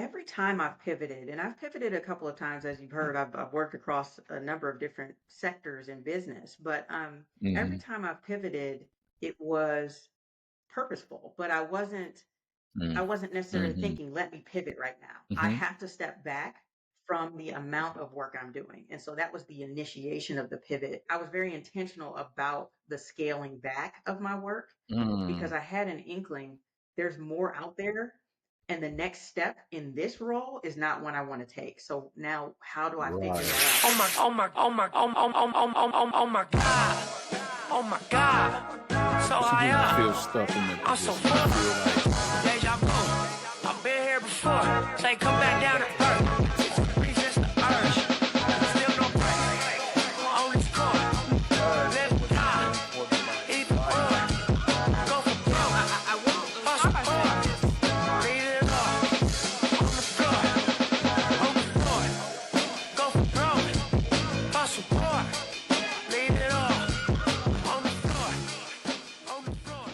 every time I've pivoted, and I've pivoted a couple of times, as you've heard, I've worked across a number of different sectors in business, but every Hmm. time I've pivoted, it was purposeful, but I wasn't necessarily Hmm. thinking, let me pivot right now. I Hmm. have to step back from the amount of work I'm doing. And so that was the initiation of the pivot. I was very intentional about the scaling back of my work because Mm. I had an inkling there's more out there. And the next step in this role is not one I want to take. So now, how do I figure Right. that out? Oh my God. Oh my God. So So high do you feel up. stuck in that I'm so position? You feel like, deja vu. I've been here before. Say come back down to earth. Resist the urge. Still no break. On this court. Live high. Even more. Go for broke. Hustle hard. Read it all. On the floor. On the floor. Go for broke. Hustle hard. Leave it all. On the floor. On the floor.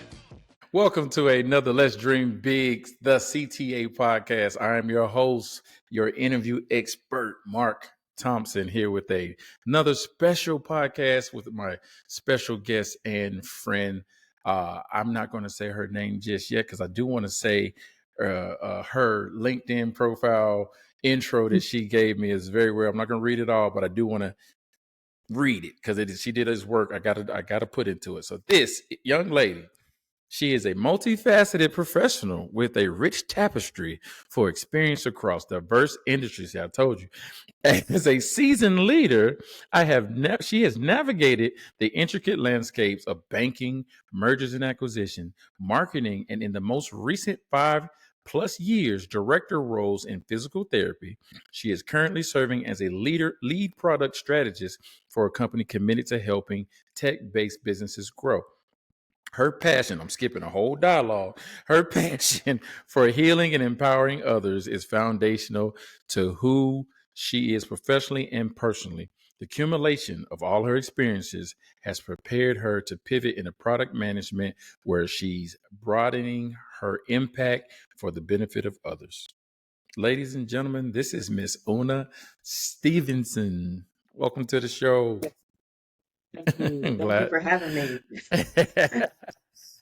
welcome to another Let's Dream Big, the CTA podcast. I am your host, your interview expert, Mark Thompson, here with another special podcast with my special guest and friend. I'm not going to say her name just yet because I do want to say her LinkedIn profile intro that she gave me is very well. I'm not going to read it all, but I do want to read it because she did his work. I got to put into it. So this young lady, she is a multifaceted professional with a rich tapestry for experience across diverse industries. I told you. As a seasoned leader, she has navigated the intricate landscapes of banking, mergers and acquisition, marketing, and in the most recent 5+ years, director roles in physical therapy. She is currently serving as a lead product strategist for a company committed to helping tech-based businesses grow. Her passion, I'm skipping a whole dialogue. Her passion for healing and empowering others is foundational to who she is professionally and personally. The accumulation of all her experiences has prepared her to pivot into product management, where she's broadening her impact for the benefit of others. Ladies and gentlemen, this is Miss Una Stevenson. Welcome to the show. Thank you. I'm Thank you glad. for having me.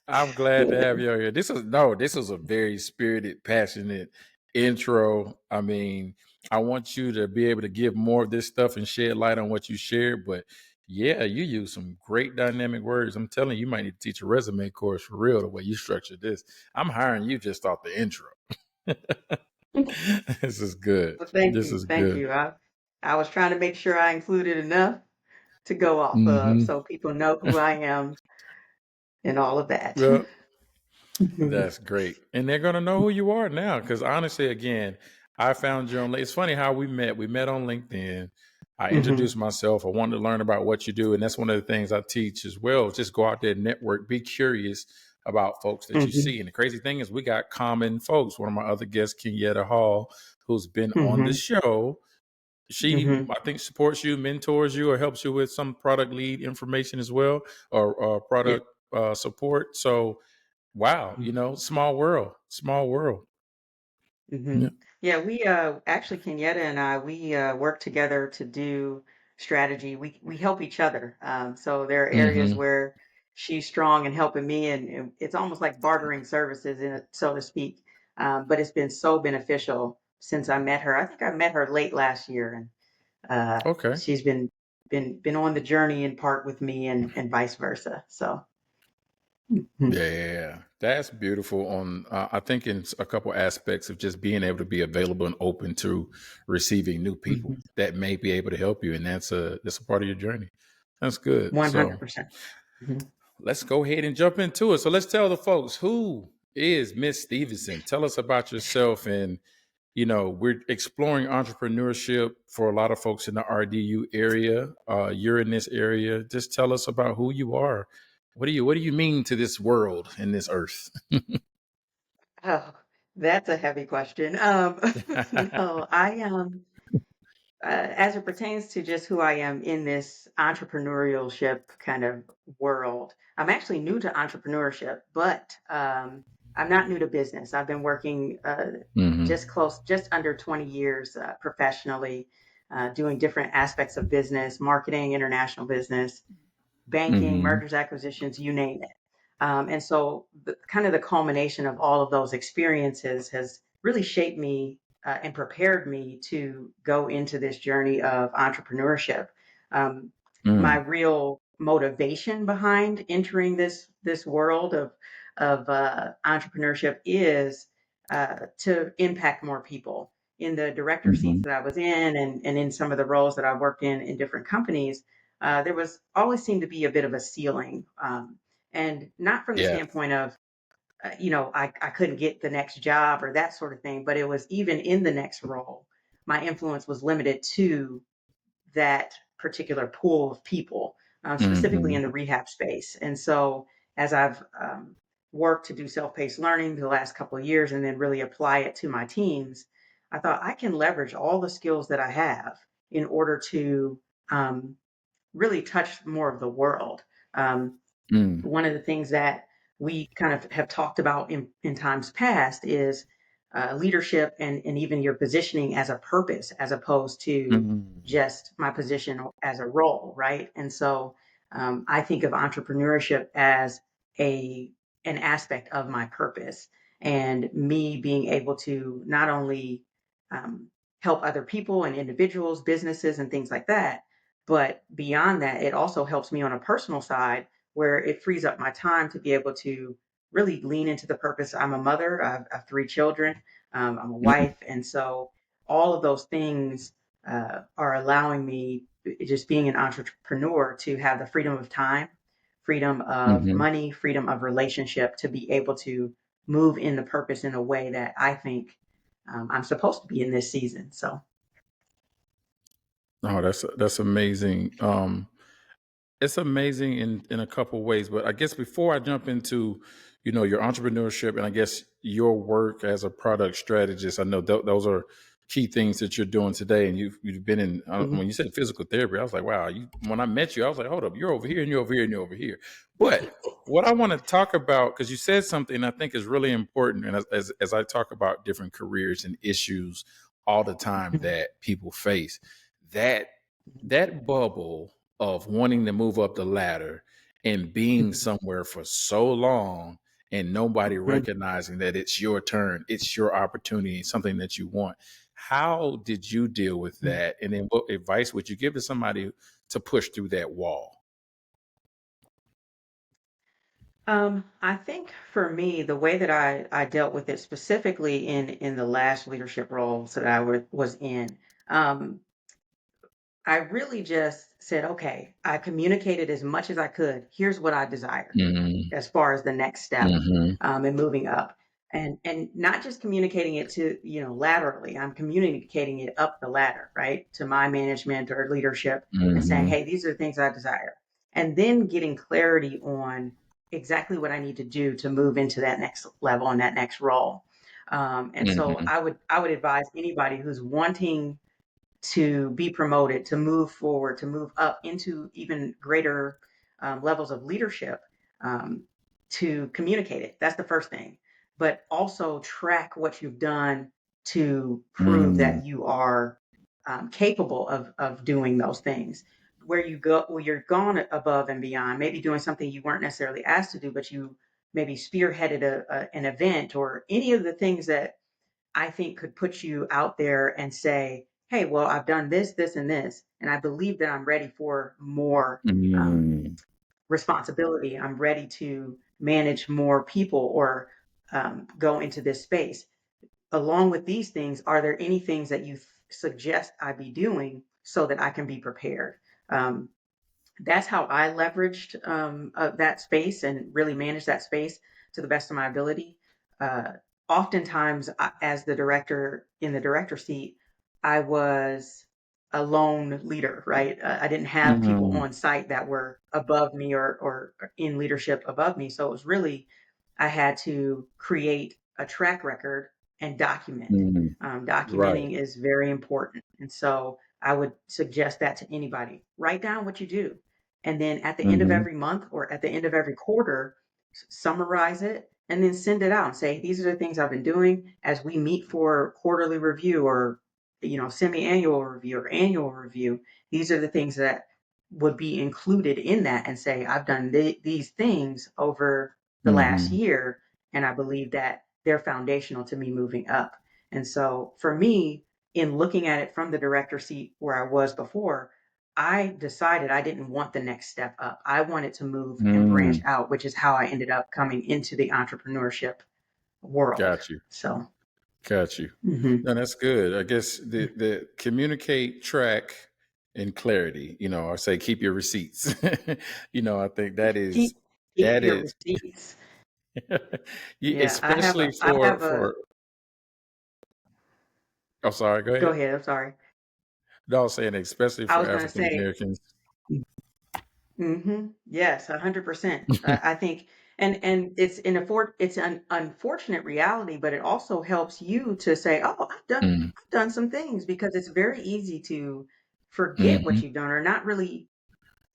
I'm glad to have you here. This is a very spirited, passionate intro. I mean, I want you to be able to give more of this stuff and shed light on what you shared. But yeah, you use some great dynamic words. I'm telling you, you might need to teach a resume course for real the way you structured this. I'm hiring you just off the intro. This is good. Well, thank This you. is Thank good. you. I was trying to make sure I included enough to go off of Hmm. so people know who I am and all of that. Well, that's great. And they're going to know who you are now. Because honestly, again, I found you on, it's funny how we met. We met on LinkedIn. I Hmm. introduced myself. I wanted to learn about what you do. And that's one of the things I teach as well. Just go out there, network, be curious about folks that you Hmm. see. And the crazy thing is we got common folks. One of my other guests, Kenyatta Hall, who's been on the Hmm. show. She, Hmm. I think, supports you, mentors you, or helps you with some product lead information as well, or Yeah. product support. So, wow, small world, small world. Hmm. Yeah. Yeah, we actually Kenyatta and I work together to do strategy. We help each other. So there are areas Mm-hmm. where she's strong in helping me, and it's almost like bartering services, in it, so to speak. But it's been so beneficial since I met her. I think I met her late last year, and Okay. she's been on the journey in part with me, and vice versa. So. Mhm. Yeah, that's beautiful. On I think in a couple aspects of just being able to be available and open to receiving new people Mhm. that may be able to help you, and that's a part of your journey. That's good. So 100%. Mhm. let's go ahead and jump into it. So let's tell the folks, who is Miss Stevenson. Tell us about yourself. And we're exploring entrepreneurship for a lot of folks in the RDU area. You're in this area. Just tell us about who you are. What do you mean to this world and this earth? Oh, that's a heavy question. No, as it pertains to just who I am in this entrepreneurship kind of world, I'm actually new to entrepreneurship, but I'm not new to business. I've been working just under 20 years professionally, doing different aspects of business, marketing, international business, banking, Mm-hmm. mergers, acquisitions, you name it. And so kind of the culmination of all of those experiences has really shaped me and prepared me to go into this journey of entrepreneurship. Um, my Mm-hmm. real motivation behind entering this world of entrepreneurship is to impact more people. In the director seats Mm-hmm. that I was in, and in some of the roles that I worked in different companies, there was always seemed to be a bit of a ceiling, and not from the Yeah. standpoint of I couldn't get the next job or that sort of thing, but it was even in the next role, my influence was limited to that particular pool of people, specifically Mm-hmm. in the rehab space. And so as I've worked to do self-paced learning the last couple of years and then really apply it to my teams, I thought I can leverage all the skills that I have in order to um, really touch more of the world. Um, Mm-hmm. One of the things that we kind of have talked about in times past is leadership and even your positioning as a purpose as opposed to Mm-hmm. just my position as a role, right? And so I think of entrepreneurship as a an aspect of my purpose and me being able to not only um, help other people and individuals, businesses, and things like that, but beyond that, it also helps me on a personal side where it frees up my time to be able to really lean into the purpose. I'm a mother, I have 3 children, I'm a wife. And so all of those things are allowing me, just being an entrepreneur, to have the freedom of time, freedom of Mm-hmm. money, freedom of relationship to be able to move in the purpose in a way that I think I'm supposed to be in this season. So, Oh, that's amazing. It's amazing in a couple ways, but I guess before I jump into, your entrepreneurship and I guess your work as a product strategist, I know those are key things that you're doing today. And you've been in mhm. when you said physical therapy, I was like, wow. When I met you, I was like, hold up, you're over here and you're over here and you're over here. But what I want to talk about, because you said something I think is really important, and as I talk about different careers and issues all the time that people face, that that bubble of wanting to move up the ladder and being somewhere for so long and nobody recognizing that it's your turn, it's your opportunity, something that you want. How did you deal with that? And then what advice would you give to somebody to push through that wall? I think for me, the way that I dealt with it specifically in the last leadership roles that was in, um, I really just said, okay, I communicated as much as I could. Here's what I desire Mm-hmm. as far as the next step Mm-hmm. and moving up. And not just communicating it to, laterally, I'm communicating it up the ladder, right? To my management or leadership and saying, Mm-hmm. hey, these are the things I desire. And then getting clarity on exactly what I need to do to move into that next level and that next role. And so Mm-hmm. I would advise anybody who's wanting to be promoted, to move forward, to move up into even greater levels of leadership, um, to communicate it. That's the first thing. But also track what you've done to prove Mm-hmm. that you are capable of doing those things. Where you're gone above and beyond, maybe doing something you weren't necessarily asked to do, but you maybe spearheaded an event or any of the things that I think could put you out there and say, hey, well, I've done this, this, and this, and I believe that I'm ready for more um, Mm-hmm. responsibility. I'm ready to manage more people or go into this space. Along with these things, are there any things that you suggest I be doing so that I can be prepared? Um, that's how I leveraged that space and really managed that space to the best of my ability. Uh, Oftentimes, as the director in the director seat, I was a lone leader, right? I didn't have people Mm-hmm. on site that were above me or in leadership above me. So it was really, I had to create a track record and document. Mm-hmm. Right. Documenting is very important. And so I would suggest that to anybody. Write down what you do. And then at the end of Mm-hmm. every month or at the end of every quarter, summarize it and then send it out and say, these are the things I've been doing as we meet for quarterly review or, semi-annual review or annual review. These are the things that would be included in that, and say, I've done these things over the last Mm-hmm. year, and I believe that they're foundational to me moving up. And so for me, in looking at it from the director seat where I was before, I decided I didn't want the next step up. I wanted to move and branch Mm, out, which is how I ended up coming into the entrepreneurship world. got you. So, Got you. mhm. No, that's good. I guess the communicate, track, and clarity. I say keep your receipts. I think that is keep keep that your is receipts. Yeah, especially I for have a. for. I'm sorry. Go Go ahead. ahead. I'm sorry. No, I was saying especially I for was going to African say. Americans. Yes, 100%. I think, and it's an unfortunate reality, but it also helps you to say, "Oh, Mm, I've done some things," because it's very easy to forget what mm-hmm, you've done or not really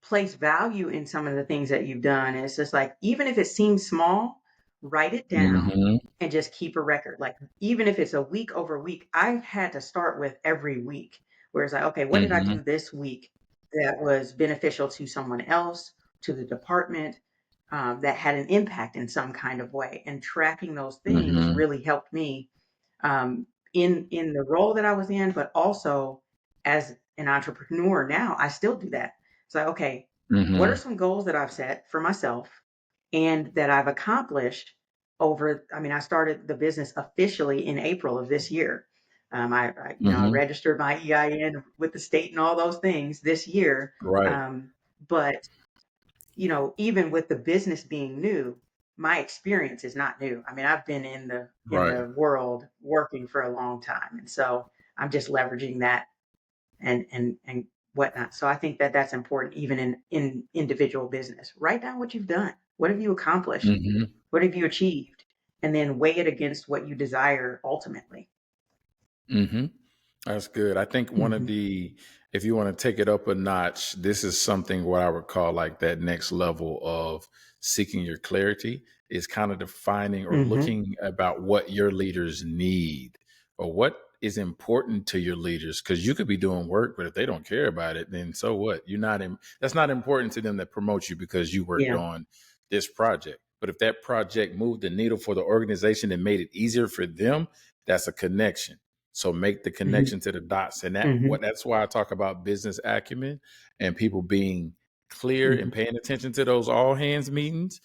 place value in some of the things that you've done. And it's just like, even if it seems small, write it down mm-hmm, and just keep a record. Like, even if it's a week over week, I've had to start with every week, where it's like, okay, what did I mm-hmm, do this week that was beneficial to someone else, to the department, that had an impact in some kind of way? And tracking those things mm-hmm, really helped me, in the role that I was in, but also as an entrepreneur now, I still do that. So, okay, what are mm-hmm, some goals that I've set for myself and that I've accomplished over? I mean, I started the business officially in April of this year. I mm-hmm. registered my EIN with the state and all those things this year. Right, But even with the business being new, my experience is not new. I mean, I've been in right. the world working for a long time, and so I'm just leveraging that and whatnot. So I think that that's important, even in individual business. Write down what you've done. What have you accomplished? Mm-hmm. What have you achieved? And then weigh it against what you desire ultimately. Mm-hmm. That's good. I think one of Hmm. the, if you want to take it up a notch, this is something what I would call like that next level of seeking your clarity is kind of defining or Hmm. looking about what your leaders need or what is important to your leaders. Cause you could be doing work, but if they don't care about it, then so what? That's not important to them that promote you because you worked Yeah. on this project. But if that project moved the needle for the organization and made it easier for them, that's a connection. So make the Hmm. connection to the dots. And Hmm. that's why I talk about business acumen and people being clear and Hmm. paying attention to those all hands meetings.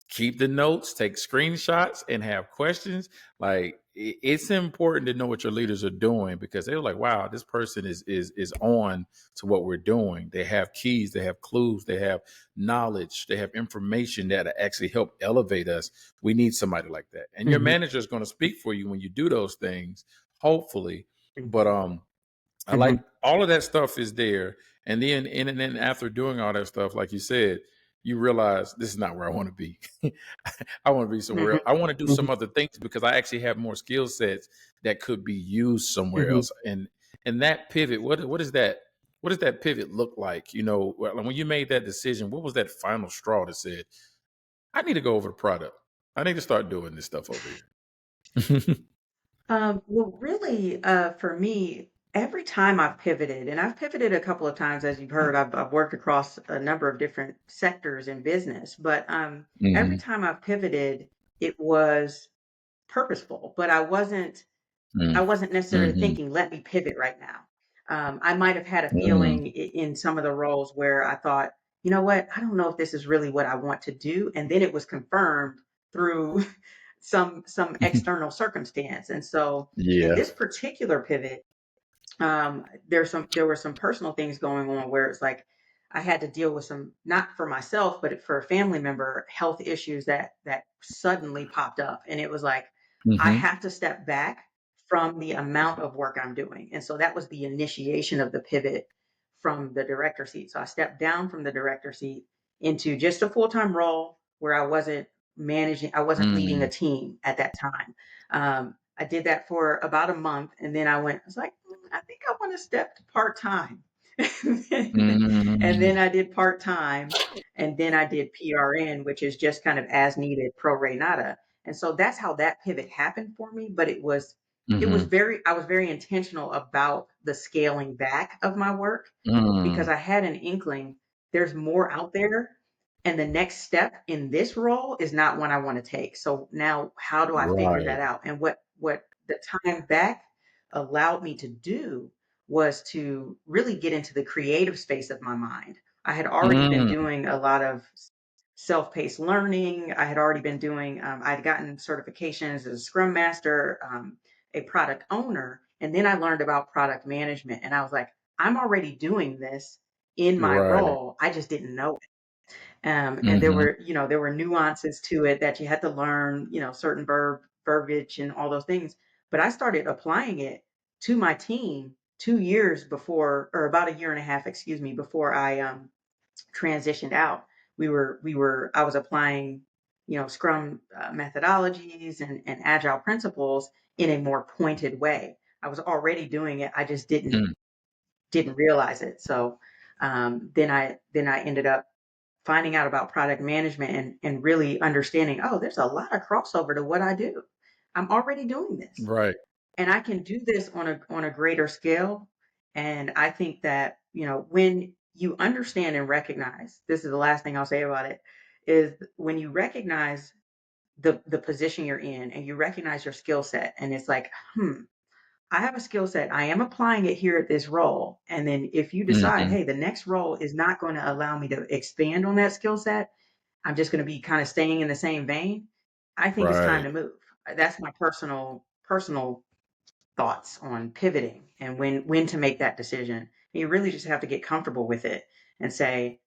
Keep the notes, take screenshots, and have questions. Like it's important to know what your leaders are doing because they're like, wow, this person is on to what we're doing. They have keys, they have clues, they have knowledge, they have information that actually help elevate us. We need somebody like that. And your Hmm. manager is going to speak for you when you do those things, hopefully. But I like Hmm. all of that stuff is there. And then after doing all that stuff, like you said, you realize this is not where I want to be. I want to be somewhere else. I want to do Hmm. some other things because I actually have more skill sets that could be used somewhere Hmm. else. And that pivot, what is that? What does that pivot look like? When you made that decision, what was that final straw that said, I need to go over the product. I need to start doing this stuff over here. Well, really, for me, every time I've pivoted, and I've pivoted a couple of times, as you've heard, I've worked across a number of different sectors in business, but every Hmm. time I've pivoted, it was purposeful, but I wasn't necessarily Hmm. thinking, let me pivot right now. I might have had a Hmm. feeling in some of the roles where I thought, you know what, I don't know if this is really what I want to do. And then it was confirmed through some external circumstance. And so in Yeah. this particular pivot, there were some personal things going on where it's like I had to deal with some, not for myself, but for a family member, health issues that suddenly popped up. And it was like, I Hmm. have to step back from the amount of work I'm doing. And so that was the initiation of the pivot from the director seat. So I stepped down from the director seat into just a full-time role where I wasn't leading a Mm, team at that time. I did that for about a month, and then I was like, I think I want to step to part time. And then mm, I did part time, and then I did PRN, which is just kind of as needed pro rata. And so that's how that pivot happened for me. But it was Mm-hmm. I was very intentional about the scaling back of my work because Mm. I had an inkling there's more out there. And the next step in this role is not one I want to take. So now how do I figure Right. that out? And what the time back allowed me to do was to really get into the creative space of my mind. I had already been Mm. doing a lot of self-paced learning. I had already been doing, I'd gotten certifications as a scrum master, a product owner, and then I learned about product management. And I was like, I'm already doing this in my Right. role. I just didn't know it. And there Mm-hmm. were, there were nuances to it that you had to learn, certain verbiage and all those things. But I started applying it to my team 2 years before, or about a year and a half, excuse me, before I transitioned out. I was applying, Scrum methodologies and agile principles in a more pointed way. I was already doing it. I just Mm. didn't realize it. So then I ended up finding out about product management and really understanding, oh, there's a lot of crossover to what I do. I'm already doing this Right. and I can do this on a greater scale. And I think that, when you understand and recognize, this is the last thing I'll say about it, is when you recognize the position you're in and you recognize your skill set and it's like, I have a skill set. I am applying it here at this role. And then if you decide, Mm-hmm. hey, the next role is not going to allow me to expand on that skill set, I'm just going to be kind of staying in the same vein. I think it's time Right. to move. That's my personal thoughts on pivoting and when to make that decision. And you really just have to get comfortable with it and say,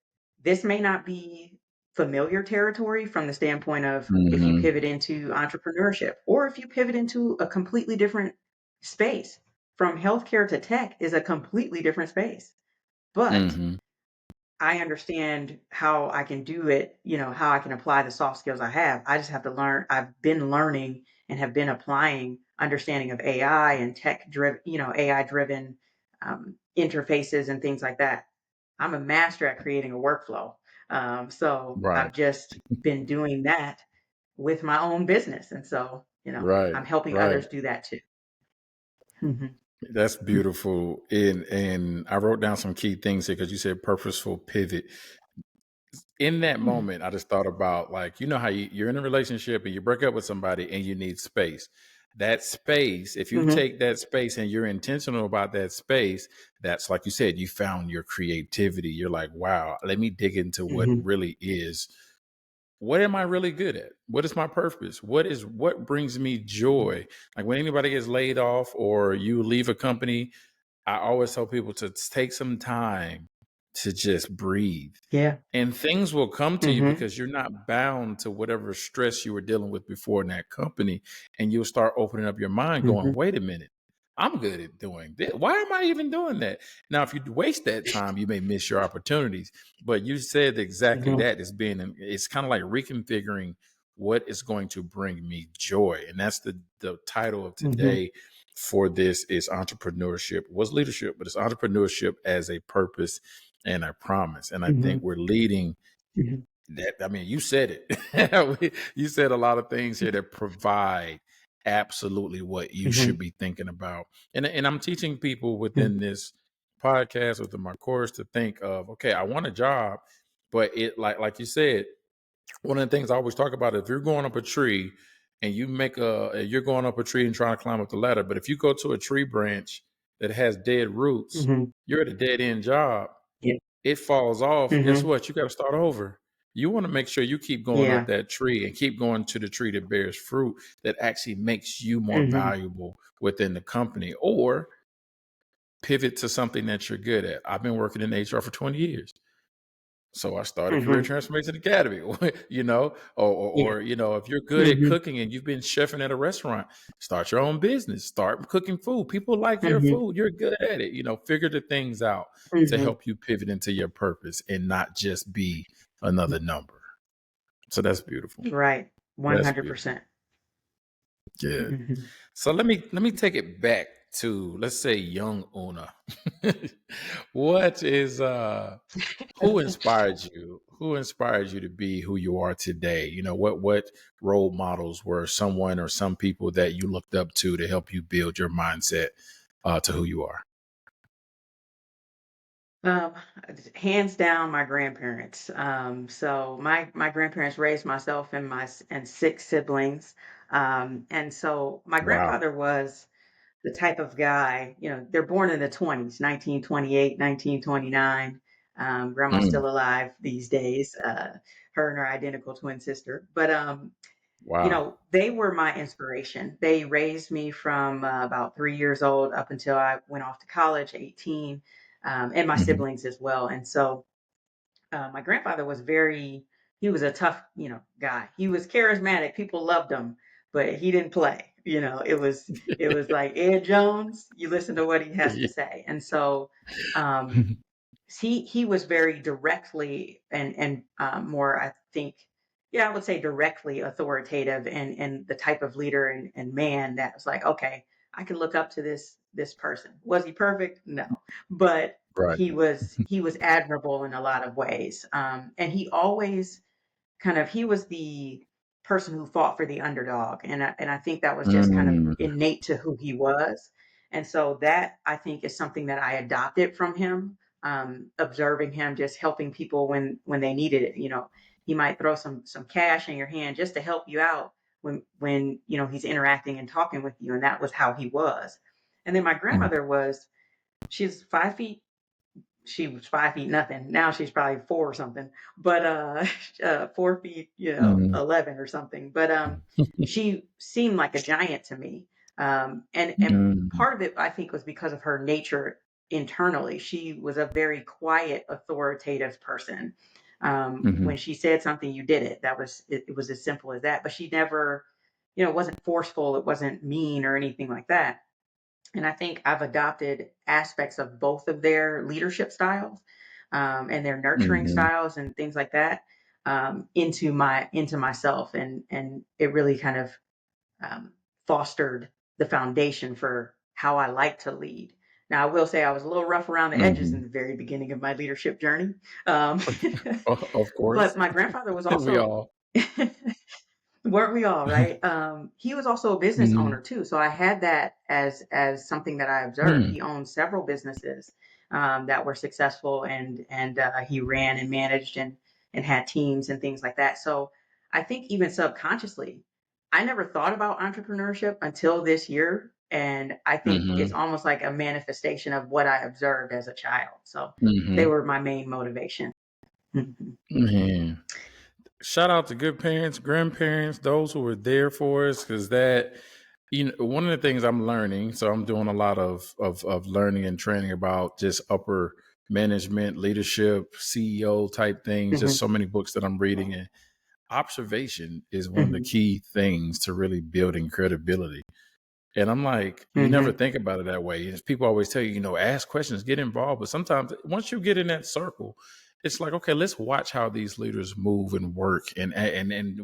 this may not be familiar territory from the standpoint of if you Mm-hmm. pivot into entrepreneurship or if you pivot into a completely different space. From healthcare to tech is a completely different space. But Mm-hmm. I understand how I can do it, how I can apply the soft skills I have. I just have to learn. I've been learning and have been applying understanding of AI and tech driven, AI driven interfaces and things like that. I'm a master at creating a workflow. So Right. I've just been doing that with my own business. And so, Right. I'm helping Right. others do that too. Mhm. That's beautiful. And I wrote down some key things here because you said purposeful pivot. In that Mhm. moment, I just thought about, like, how you're in a relationship and you break up with somebody and you need space. That space, if you Mhm. take that space and you're intentional about that space, that's, like you said, you found your creativity. You're like, wow, let me dig into what Mhm. really is. What am I really good at? What is my purpose? What brings me Mhm. joy? Like when anybody gets laid off or you leave a company, I always tell people to take some time to just breathe. Yeah. And things will come to you Mhm. because you're not bound to whatever stress you were dealing with before in that company. And you'll start opening up your mind going, Mhm. wait a minute, I'm good at doing this. Why am I even doing that? Now, if you waste that time, you may miss your opportunities. But you said exactly Mhm. that, it's kind of like reconfiguring what is going to bring me joy. And that's the title of Mhm. today for this is entrepreneurship. Was leadership, but it's entrepreneurship as a purpose and a promise. And I think Mhm. we're leading Mhm. that. I mean, you said it. You said a lot of things here that provide absolutely what you should Mhm. be thinking about. And I'm teaching people Mhm. within this podcast, within my course, to think of, okay, I want a job, but it like you said, one of the things I always talk about, if you're going up a tree and you're going up a tree and trying to climb up the ladder, but if you go to a tree branch that has dead roots, Mhm. you're at a dead end job. Yeah. It falls off. Guess Mhm. what? You got to start over. You want to make sure you keep going up Yeah. that tree and keep going to the tree that bears fruit that actually makes you more Mhm. valuable within the company, or pivot to something that you're good at. I've been working in HR for 20 years. So I started Career Mhm. Transformation Academy, Yeah. if you're good at Mhm. cooking and you've been chefing at a restaurant, start your own business, start cooking food. People like your Mhm. food. You're good at it. Figure the things out to Mhm. help you pivot into your purpose and not just be another number. So that's beautiful. Right. That's beautiful. 100%. Yeah. Mhm. So let me take it back to, let's say, young Una. What is who inspired you? who inspired you to be who you are today? You know, what role models were someone or some people that you looked up to help you build your mindset to who you are? Um, Hands down, my grandparents. So my grandparents raised myself and and six siblings. And so my Wow. grandfather was the type of guy, they're born in the 20s, 1928, 1929. Grandma's Mm, still alive these days. Her and her identical twin sister. But wow. they were my inspiration. They raised me from about 3 years old up until I went off to college, 18, and my Hmm. siblings as well. And so my grandfather was he was a tough, guy. He was charismatic. People loved him, but he didn't play. It was like Ed Jones. You listen to what he has to Yeah. say. And so, um, he was very directly and more, I think, yeah, I would say directly authoritative and the type of leader and man that was like, okay, I can look up to this person. Was he perfect? No, but Right. he was admirable in a lot of ways. And he always he was the person who fought for the underdog, and I think that was just kind of Mm, innate to who he was. And so that, I think, is something that I adopted from him. Observing him just helping people when they needed it. He might throw some cash in your hand just to help you out when he's interacting and talking with you, and that was how he was. And then my mm, grandmother was she's 5 feet, she was 5 feet nothing. Now she's probably four or something, but 4 feet, mm, 11 or something. But she seemed like a giant to me. And mm, part of it, I think, was because of her nature internally. She was a very quiet, authoritative person. mhm, When she said something, you did it. It was as simple as that. But she never, it wasn't forceful. It wasn't mean or anything like that. And I think I've adopted aspects of both of their leadership styles, and their nurturing mhm, styles and things like that, into myself, and it really kind of fostered the foundation for how I like to lead. Now, I will say I was a little rough around the edges in mhm. the very beginning of my leadership journey, um, Of course. but my grandfather was We also all. Weren't we all, right? He was also a business Mhm, owner too, so I had that as something that I observed. mm, He owned several businesses that were successful, and he ran and managed and had teams and things like that. So I think even subconsciously, I never thought about entrepreneurship until this year, and I think it's mhm, almost like a manifestation of what I observed as a child. So they mhm. were my main motivation. Mhm. Man, shout out to good parents, grandparents, those who were there for us, because that, one of the things I'm learning. So I'm doing a lot of learning and training about just upper management, leadership, CEO type things. Just Mhm. so many books that I'm reading, and observation is one of the Mhm. key things to really building credibility. And I'm like, you never Mhm. think about it that way. And people always tell you, ask questions, get involved. But sometimes once you get in that circle, it's like, okay, let's watch how these leaders move and work. And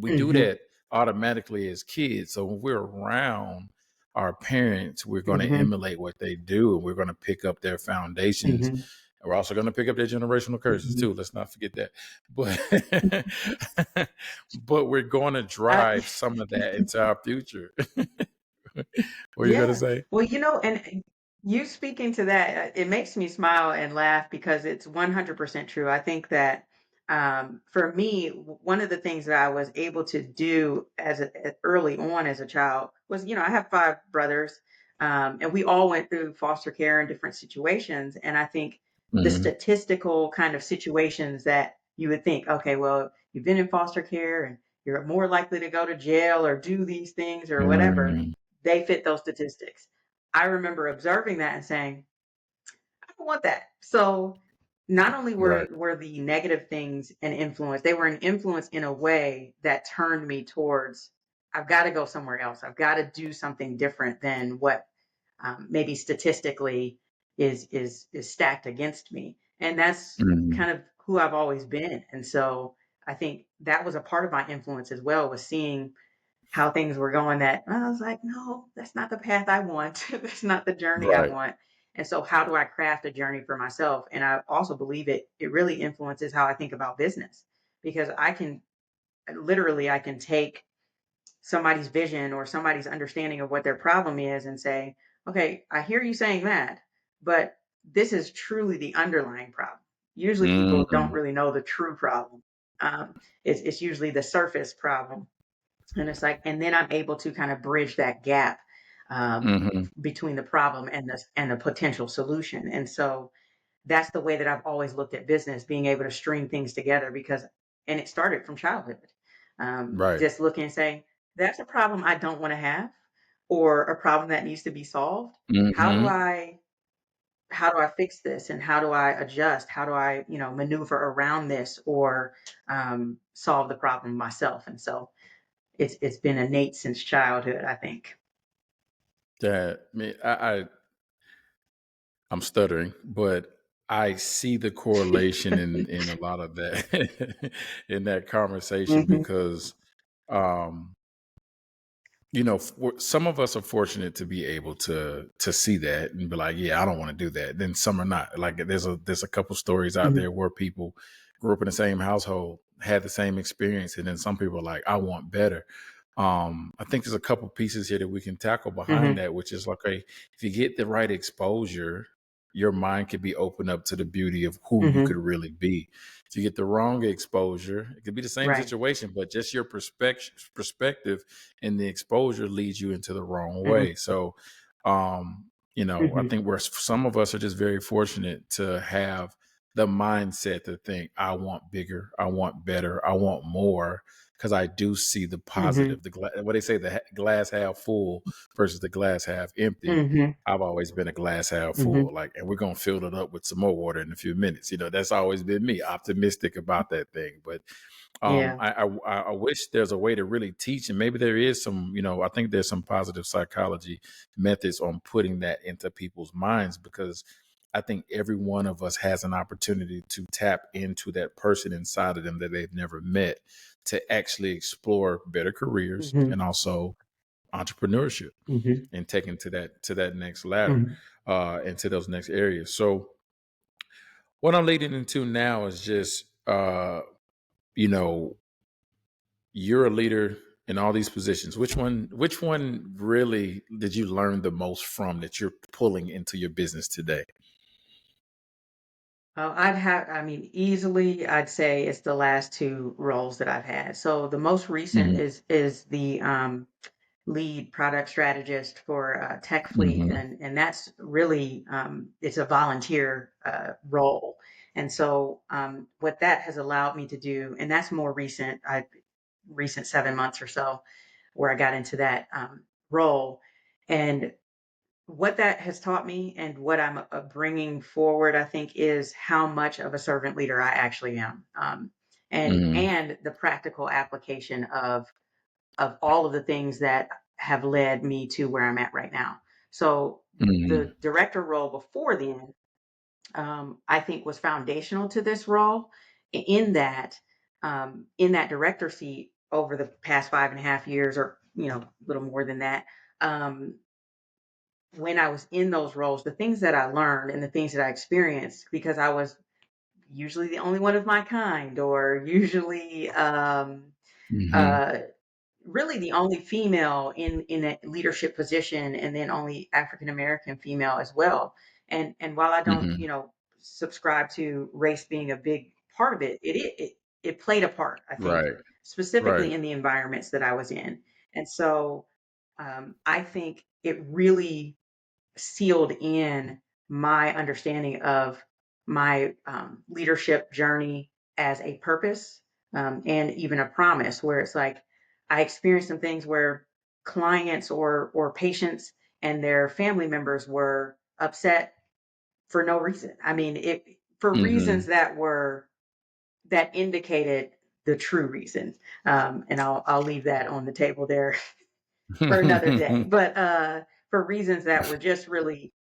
we do Mhm. that automatically as kids. So when we're around our parents, we're going to Mhm. emulate what they do, and we're going to pick up their foundations. Mhm. And we're also going to pick up their generational curses Mhm. too. Let's not forget that. But but we're going to I drive some of that into our future. What are you going to Yeah. say? Well, and you speaking to that, it makes me smile and laugh because it's 100% true. I think that for me, one of the things that I was able to do early on as a child was, I have five brothers, and we all went through foster care in different situations. And I think the Mhm. statistical kind of situations that you would think, okay, well, you've been in foster care and you're more likely to go to jail or do these things or whatever, Mm, they fit those statistics. I remember observing that and saying, I don't want that. So not only right. were the negative things an influence, they were an influence in a way that turned me towards, I've got to go somewhere else. I've got to do something different than what maybe statistically is stacked against me. And that's Mhm. kind of who I've always been. And so I think that was a part of my influence as well, was seeing how things were going, that I was like, no, that's not the path I want. That's not the journey I Right. want. And so how do I craft a journey for myself? And I also believe it really influences how I think about business. because I can take somebody's vision or somebody's understanding of what their problem is and say, okay, I hear you saying that, but this is truly the underlying problem. Usually people don't Mm, really know the true problem. It's usually the surface problem. And it's like, and then I'm able to kind of bridge that gap mhm. between the problem and the potential solution. And so that's the way that I've always looked at business, being able to string things together and it started from childhood. Right. Just looking and saying, that's a problem I don't want to have, or a problem that needs to be solved. How do Mhm. I, how do I fix this? And how do I adjust? How do I, maneuver around this or solve the problem myself? And so it's been innate since childhood, I think. That me, I'm stuttering, but I see the correlation in a lot of that in that conversation Hmm. because um some of us are fortunate to be able to see that and be like, yeah, I don't want to do that. Then some are not. Like there's a couple stories out Hmm. there where people grew up in the same household, had the same experience, and then some people are like, I want better. I think there's a couple pieces here that we can tackle behind Hmm. that, which is like, okay, if you get the right exposure, your mind could be opened up to the beauty of who you could Hmm. really be. If you get the wrong exposure, it could be the same Right. situation, but just your perspective and the exposure leads you into the wrong Hmm. way. So, I Hmm. think some of us are just very fortunate to have the mindset to think, I want bigger, I want better, I want more, because I do see the Hmm. positive. What they say, the glass half full versus the glass half empty. Hmm. I've always been a glass half Hmm. full, like, and we're gonna fill it up with some more water in a few minutes. That's always been me, optimistic about that thing. But Yeah. I wish there's a way to really teach, and maybe there is some, I think there's some positive psychology methods on putting that into people's minds, because I think every one of us has an opportunity to tap into that person inside of them that they've never met, to actually explore better careers Hmm. and also entrepreneurship Hmm. and taking to that next ladder, Hmm. into those next areas. So what I'm leading into now is just, you know, you're a leader in all these positions. Which one really did you learn the most from that you're pulling into your business today? I mean, easily, I'd say it's the last two roles that I've had. So the most recent Hmm. is the lead product strategist for Tech Fleet, Hmm. and that's really it's a volunteer role. And so what that has allowed me to do, and that's more recent, recent 7 months or so, where I got into that role, and what that has taught me and what I'm bringing forward, I think, is how much of a servant leader I actually am, Hmm. and the practical application of all of the things that have led me to where I'm at right now. So Hmm. the director role before then, I think, was foundational to this role, in that in that director seat over the past 5.5 years, or a little more than that. Um, when I was in those roles, the things that I learned and the things that I experienced, because I was usually the only one of my kind, or usually Hmm. uh, really the only female in a leadership position, and then only African American female as well. And while I don't, Hmm. subscribe to race being a big part of it, it played a part, I think, Right. specifically Right. in the environments that I was in. And so I think it really sealed in my understanding of my leadership journey as a purpose, and even a promise, where it's like I experienced some things where clients or patients and their family members were upset for no reason. I mean, it for reasons Hmm. that indicated the true reason. And I'll leave that on the table there for another day. But for reasons that were just really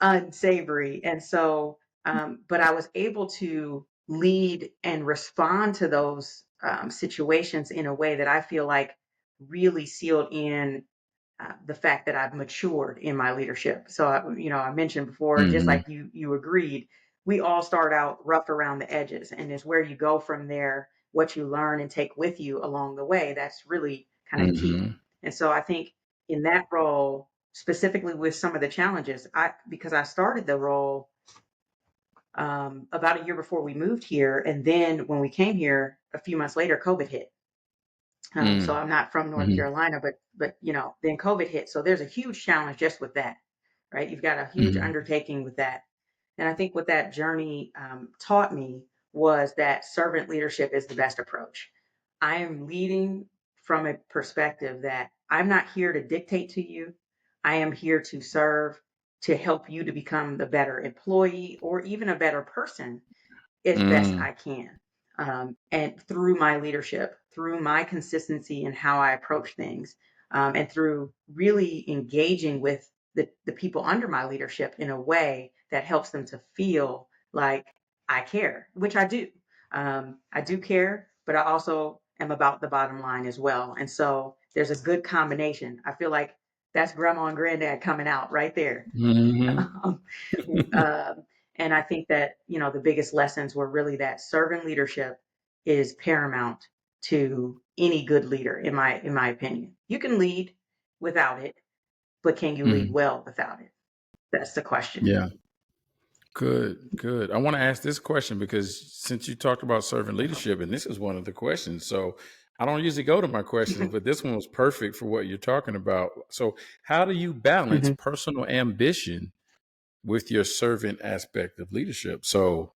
unsavory. And so, but I was able to lead and respond to those situations in a way that I feel like really sealed in the fact that I've matured in my leadership. So, I mentioned before, just Hmm. like you agreed, we all start out rough around the edges, and it's where you go from there, what you learn and take with you along the way. That's really kind of key. Mm-hmm. And so I think in that role, specifically with some of the challenges, because I started the role about a year before we moved here, and then when we came here a few months later, COVID hit. So I'm not from North Mm-hmm. Carolina, but then COVID hit. So there's a huge challenge just with that, right? You've got a huge Mm-hmm. undertaking with that. And I think what that journey taught me was that servant leadership is the best approach. I am leading from a perspective that I'm not here to dictate to you. I am here to serve, to help you to become the better employee or even a better person as best Mm-hmm. I can. And through my leadership, through my consistency in how I approach things, and through really engaging with the people under my leadership in a way that helps them to feel like I care, which I do. I do care, but I also am about the bottom line as well. And so there's a good combination. I feel like that's grandma and granddad coming out right there. Mm-hmm. Um, uh, and I think that, the biggest lessons were really that servant leadership is paramount to any good leader, in my opinion. You can lead without it, but can you lead Mm-hmm. well without it? That's the question. Yeah. Good, good. I want to ask this question because since you talked about servant leadership, and this is one of the questions, so I don't usually go to my questions, but this one was perfect for what you're talking about. So, how do you balance Mhm. personal ambition with your servant aspect of leadership? So,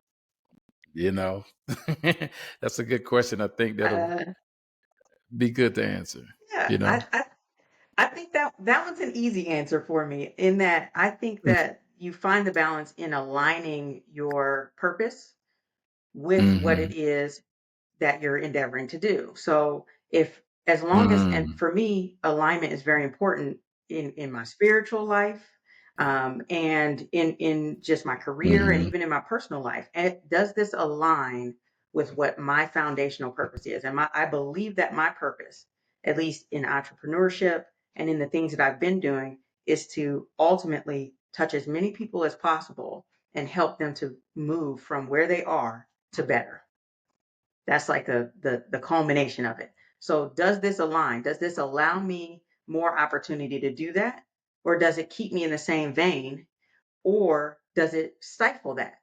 you know, that's a good question. I think that'll Uh, be good to answer. yeah, You know. I think that one's an easy answer for me in that I think that you find the balance in aligning your purpose with what Mm-hmm. it is that you're endeavoring to do. So if as long as and Mm-hmm. for me, alignment is very important in my spiritual life, and in just my career and Mm-hmm. even in my personal life. And does this align with what my foundational purpose is? And I believe that my purpose, at least in entrepreneurship and in the things that I've been doing, is to ultimately touch as many people as possible and help them to move from where they are to better. That's like the culmination of it. So does this align? Does this allow me more opportunity to do that? Or does it keep me in the same vein? Or does it stifle that?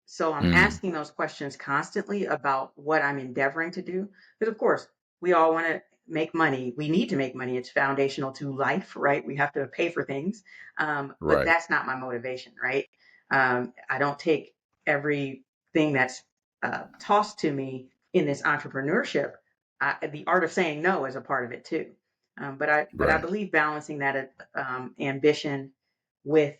So I'm Mm-hmm. asking those questions constantly about what I'm endeavoring to do. Because of course, we all want to make money. We need to make money. It's foundational to life, right? We have to pay for things. But Right. that's not my motivation, right? I don't take everything that's tossed to me in this entrepreneurship. The art of saying no is a part of it too. But I Right. believe balancing that ambition with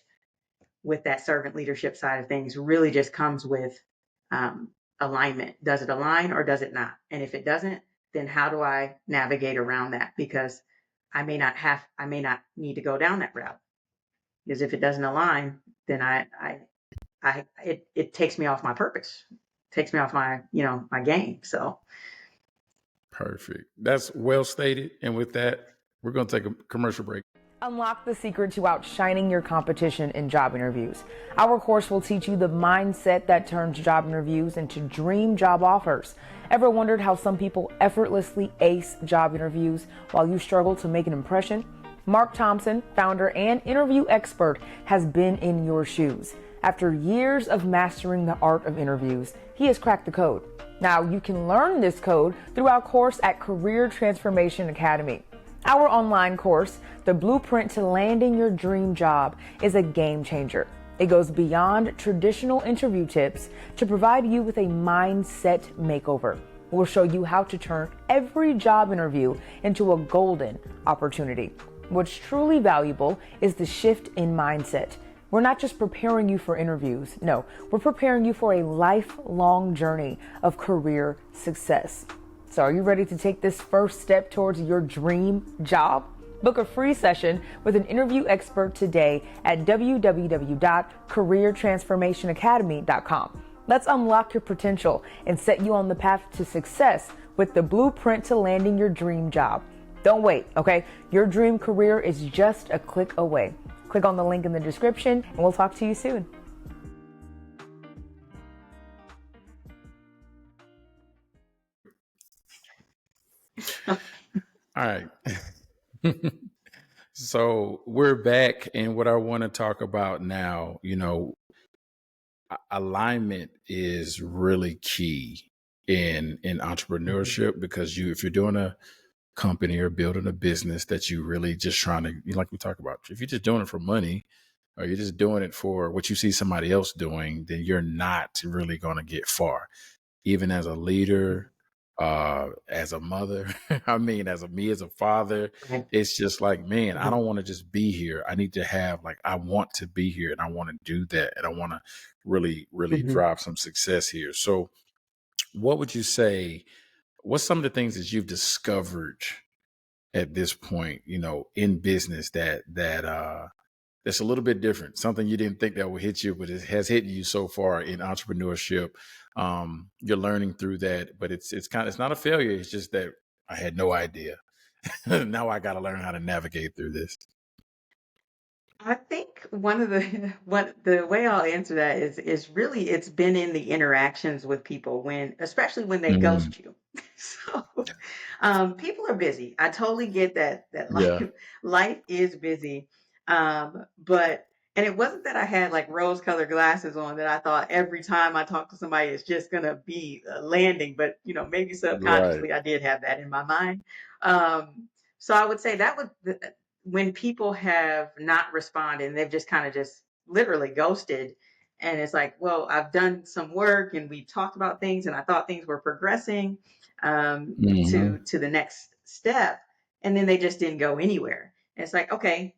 that servant leadership side of things really just comes with um, alignment. Does it align or does it not? And if it doesn't, then how do I navigate around that? Because I may not need to go down that route. Because if it doesn't align, then it takes me off my purpose, takes me off my game. So Perfect. That's well stated. And with that, we're going to take a commercial break. Unlock the secret to outshining your competition in job interviews. Our course will teach you the mindset that turns job interviews into dream job offers. Ever wondered how some people effortlessly ace job interviews while you struggle to make an impression? Mark Thompson, founder and interview expert, has been in your shoes. After years of mastering the art of interviews, he has cracked the code. Now you can learn this code through our course at Career Transformation Academy. Our online course, The Blueprint to Landing Your Dream Job, is a game changer. It goes beyond traditional interview tips to provide you with a mindset makeover. We'll show you how to turn every job interview into a golden opportunity. What's truly valuable is the shift in mindset. We're not just preparing you for interviews. No, we're preparing you for a lifelong journey of career success. So are you ready to take this first step towards your dream job? Book a free session with an interview expert today at www.careertransformationacademy.com. Let's unlock your potential and set you on the path to success with the blueprint to landing your dream job. Don't wait, okay? Your dream career is just a click away. Click on the link in the description and we'll talk to you soon. All right. So we're back, and what I want to talk about now, alignment is really key in Mhm. entrepreneurship, because if you're doing a company or building a business that you really just trying to, like we talk about, if you're just doing it for money or you're just doing it for what you see somebody else doing, then you're not really going to get far. Even as a leader, as a mother, I mean, as a father, Right. it's just like, man, I Mhm. don't want to just be here. I need to have, like, I want to be here and I want to do that. And I want to really, really Mhm. drive some success here. So what would you say, what's some of the things that you've discovered at this point, in business that's a little bit different, something you didn't think that would hit you, but it has hit you so far in entrepreneurship. You're learning through that, but it's not a failure. It's just that I had no idea. Now I got to learn how to navigate through this. I think one of the what the way I'll answer that is really it's been in the interactions with people when especially when they Mm, ghost you. So people are busy. I totally get that life yeah. life is busy. But and it wasn't that I had like rose colored glasses on that I thought every time I talk to somebody it's just gonna be a landing, but maybe Right. subconsciously I did have that in my mind. So I would say that was when people have not responded and they've just kind of just literally ghosted, and it's like, well, I've done some work and we've talked about things and I thought things were progressing Hmm. to the next step, and then they just didn't go anywhere. And it's like, okay,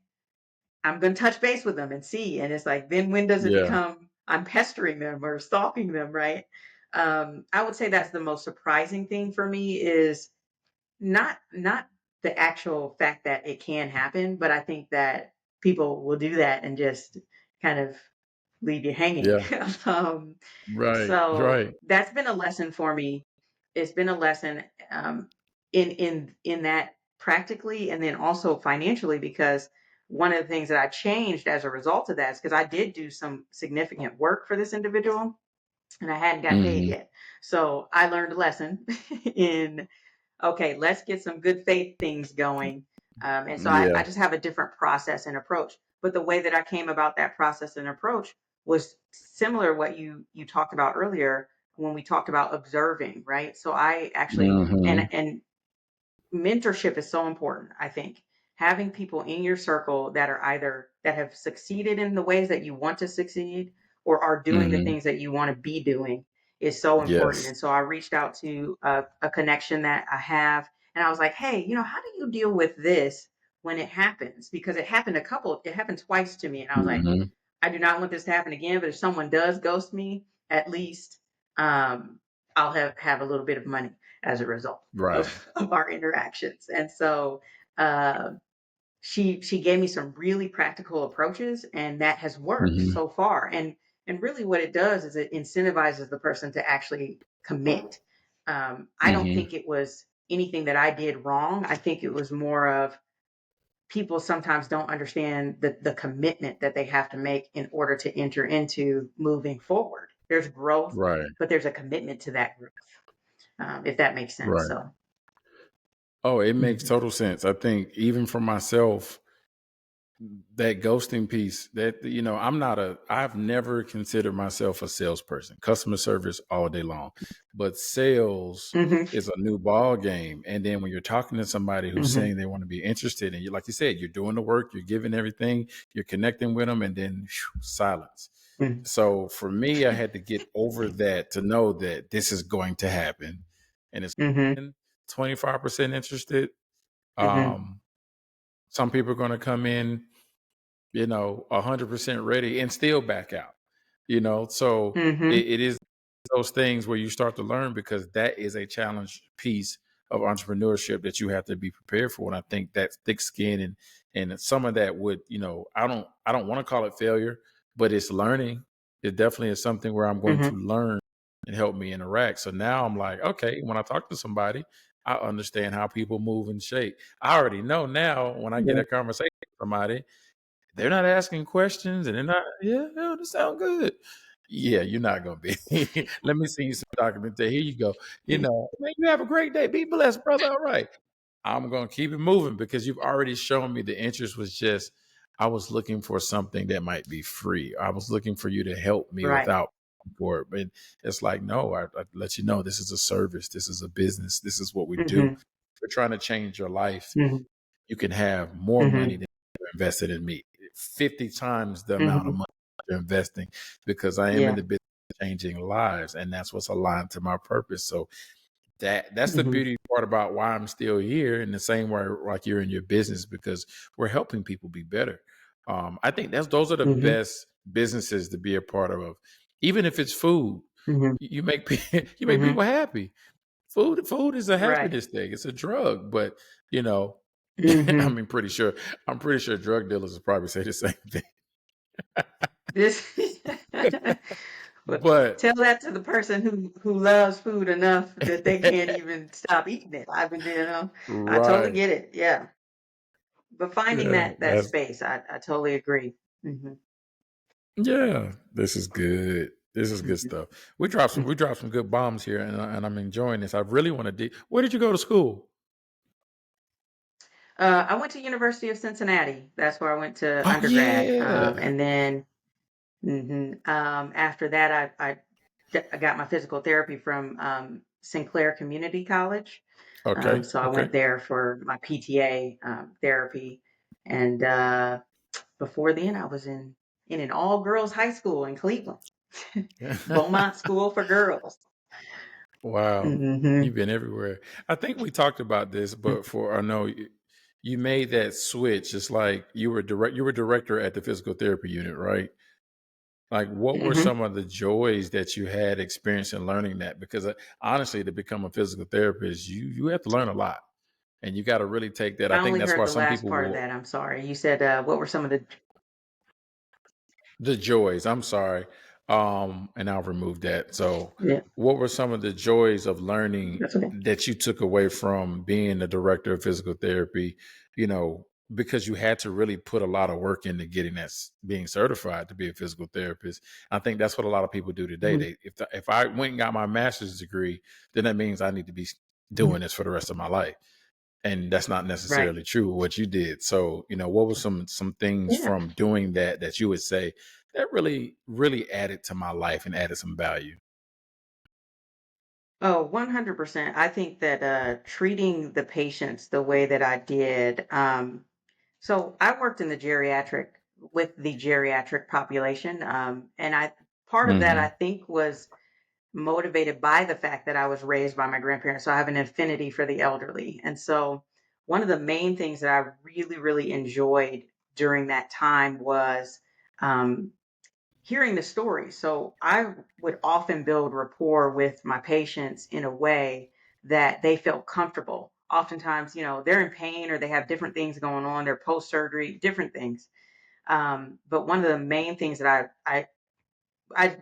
I'm going to touch base with them and see. And it's like, then when does it Yeah. become I'm pestering them or stalking them, right? I would say that's the most surprising thing for me is not the actual fact that it can happen, but I think that people will do that and just kind of leave you hanging. Yeah. um, Right. so Right. that's been a lesson for me. It's been a lesson in that practically and then also financially, because one of the things that I changed as a result of that is because I did do some significant work for this individual and I hadn't got paid Hmm. yet. So I learned a lesson in okay, let's get some good faith things going. And so I Yeah. just have a different process and approach. But the way that I came about that process and approach was similar to what you talked about earlier when we talked about observing, right? So I actually Hmm. and mentorship is so important, I think. Having people in your circle that are either that have succeeded in the ways that you want to succeed or are doing the Hmm. things that you want to be doing is so important. Yes. And so I reached out to a connection that I have, and I was like, hey, how do you deal with this when it happens? Because it happened twice to me. And I was like, Hmm. I do not want this to happen again, but if someone does ghost me, at least um, I'll have a little bit of money as a result Right. of our interactions. And so uh, she gave me some really practical approaches, and that has worked Hmm. so far. And really, what it does is it incentivizes the person to actually commit. I don't Hmm. think it was anything that I did wrong. I think it was more of people sometimes don't understand the commitment that they have to make in order to enter into moving forward. There's growth, Right. but there's a commitment to that growth, if that makes sense. Right. So, Oh, it makes mhm, total sense. I think even for myself, that ghosting piece, that I've never considered myself a salesperson. Customer service all day long, but sales mhm, is a new ball game. And then when you're talking to somebody who's mhm, saying they want to be interested, and you, like you said, you're doing the work, you're giving everything, you're connecting with them, and then silence. mhm, So for me, I had to get over that to know that this is going to happen, and it's mhm, 25% interested. mhm, Um, some people are going to come in 100% ready and still back out, so mhm, it is those things where you start to learn, because that is a challenge piece of entrepreneurship that you have to be prepared for. And I think that thick skin and some of that would, I don't want to call it failure, but it's learning. It definitely is something where I'm going to mhm, learn and help me interact. So now I'm like, okay, when I talk to somebody, I understand how people move and shake. I already know now when I get yeah, a conversation with somebody, they're not asking questions and they're not, yeah, yeah, this sound good. Yeah, you're not gonna be. Let me see some documentation. Here you go. Man, you have a great day. Be blessed, brother. All right. I'm going to keep it moving because you've already shown me the interest was just, I was looking for something that might be free. I was looking for you to help me Right. without for it. But it's like, no, I let you know this is a service. This is a business. This is what we do. Mm-hmm. If we're trying to change your life, Mm-hmm. you can have more money Mm-hmm. than you invested in me. 50 times the amount of Mm-hmm. money you're investing because I am in Yeah. the business of changing lives. And that's what's aligned to my purpose. So that's the Mm-hmm. beauty part about why I'm still here in the same way like you're in your business because we're helping people be better. I think those are the Mm-hmm. best businesses to be a part of. Even if it's food, Mm-hmm. you make you make Mm-hmm. people happy. Food is a Right. happiness thing. It's a drug, but you know, I Mm-hmm. mean, I'm pretty sure drug dealers will probably say the same thing. This But But tell that to the person who loves food enough that they can't even stop eating it. I totally right, get it. Yeah. But finding yeah, that space, I totally agree. Hmm. yeah, this is good. This is good Hmm. stuff. We dropped some good bombs here, and I'm enjoying this. I really want to. Where did you go to school? I went to University of Cincinnati. That's where I went to Oh undergrad. yeah. And then after that, I got my physical therapy from Sinclair Community College. Okay. So I Okay. went there for my PTA therapy. And before then, I was in an all girls high school in Cleveland, Beaumont School for Girls. Wow, Hmm. you've been everywhere. I think we talked about this, but I know you made that switch. It's like you were director at the physical therapy unit, right? Like, what were Hmm. some of the joys that you had experiencing learning that? Because honestly, to become a physical therapist, you have to learn a lot, and you got to really take that. I I think only that's heard why the some last people part of will that. I'm sorry. You said what were some of the? the joys. I'm sorry, and I'll remove that. So, Yeah, what were some of the joys of learning that's okay. that you took away from being the director of physical therapy? You know, because you had to really put a lot of work into getting being certified to be a physical therapist. I think that's what a lot of people do today. Hmm. If I went and got my master's degree, then that means I need to be Hmm. doing this for the rest of my life. And that's not Right. necessarily true what you did. So, what were some things Yeah. from doing that you would say that really added to my life and added some value? Oh, 100%. I think that treating the patients the way that I did. So I worked in with the geriatric population, and I part of that I Hmm. think was motivated by the fact that I was raised by my grandparents. So I have an affinity for the elderly, and so one of the main things that I really really enjoyed during that time was um, hearing the story. So I would often build rapport with my patients in a way that they felt comfortable. Oftentimes, they're in pain or they have different things going on, they're post surgery, different things. But one of the main things that I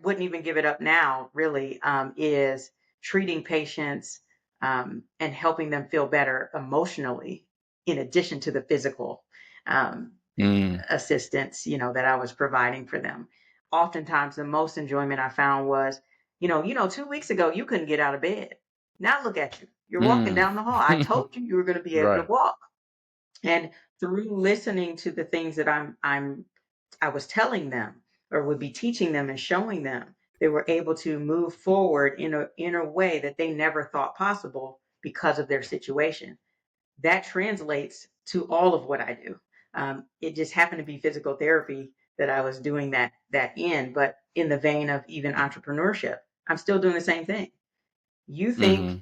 wouldn't even give it up now, really, is treating patients and helping them feel better emotionally, in addition to the physical. Um, Mm. assistance, that I was providing for them. Oftentimes, the most enjoyment I found was, 2 weeks ago you couldn't get out of bed. Now look at you. You're walking Mm. down the hall. I told you you were going to be able to Right. walk. And through listening to the things that I was telling them or would be teaching them and showing them, they were able to move forward in a way that they never thought possible because of their situation. That translates to all of what I do. It just happened to be physical therapy that I was doing that in, but in the vein of even entrepreneurship, I'm still doing the same thing. You think Hmm.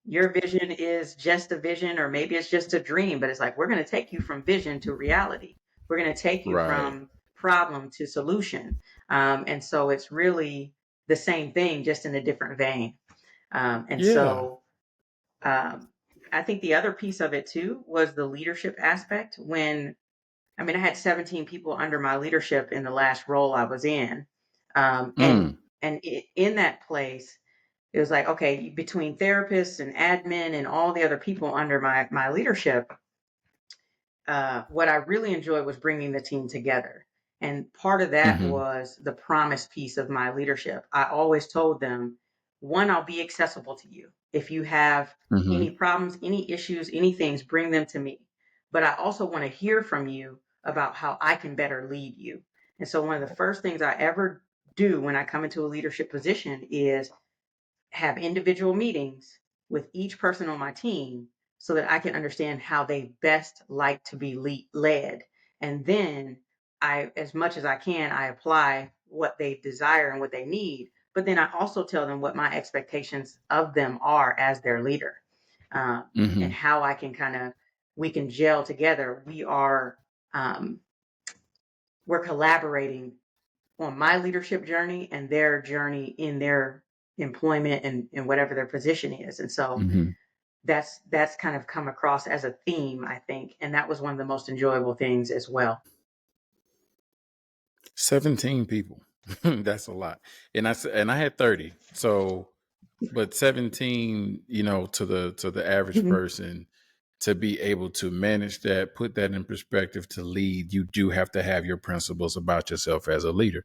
your vision is just a vision, or maybe it's just a dream, but it's like we're going to take you from vision to reality. We're going to take you Right. from problem to solution, and so it's really the same thing, just in a different vein. And Yeah. so um, I think the other piece of it too was the leadership aspect. I had 17 people under my leadership in the last role I was in. And Mm. in that place, it was like, okay, between therapists and admin and all the other people under my leadership, what I really enjoyed was bringing the team together. And part of that Hmm. was the promise piece of my leadership. I always told them, one, I'll be accessible to you. If you have any Mm-hmm. problems, any issues, any things, bring them to me. But I also want to hear from you about how I can better lead you. And so one of the first things I ever do when I come into a leadership position is have individual meetings with each person on my team so that I can understand how they best like to be led. And then as much as I can, I apply what they desire and what they need. But then I also tell them what my expectations of them are as their leader, and Mm-hmm. how I can we can gel together. Um, we're collaborating on my leadership journey and their journey in their employment and whatever their position is. And so Mm-hmm. that's kind of come across as a theme, I think. And that was one of the most enjoyable things as well. 17 people. That's a lot. And I had 30. So, but 17, to the average Mhm. person, to be able to manage that, put that in perspective, to lead, you do have to have your principles about yourself as a leader.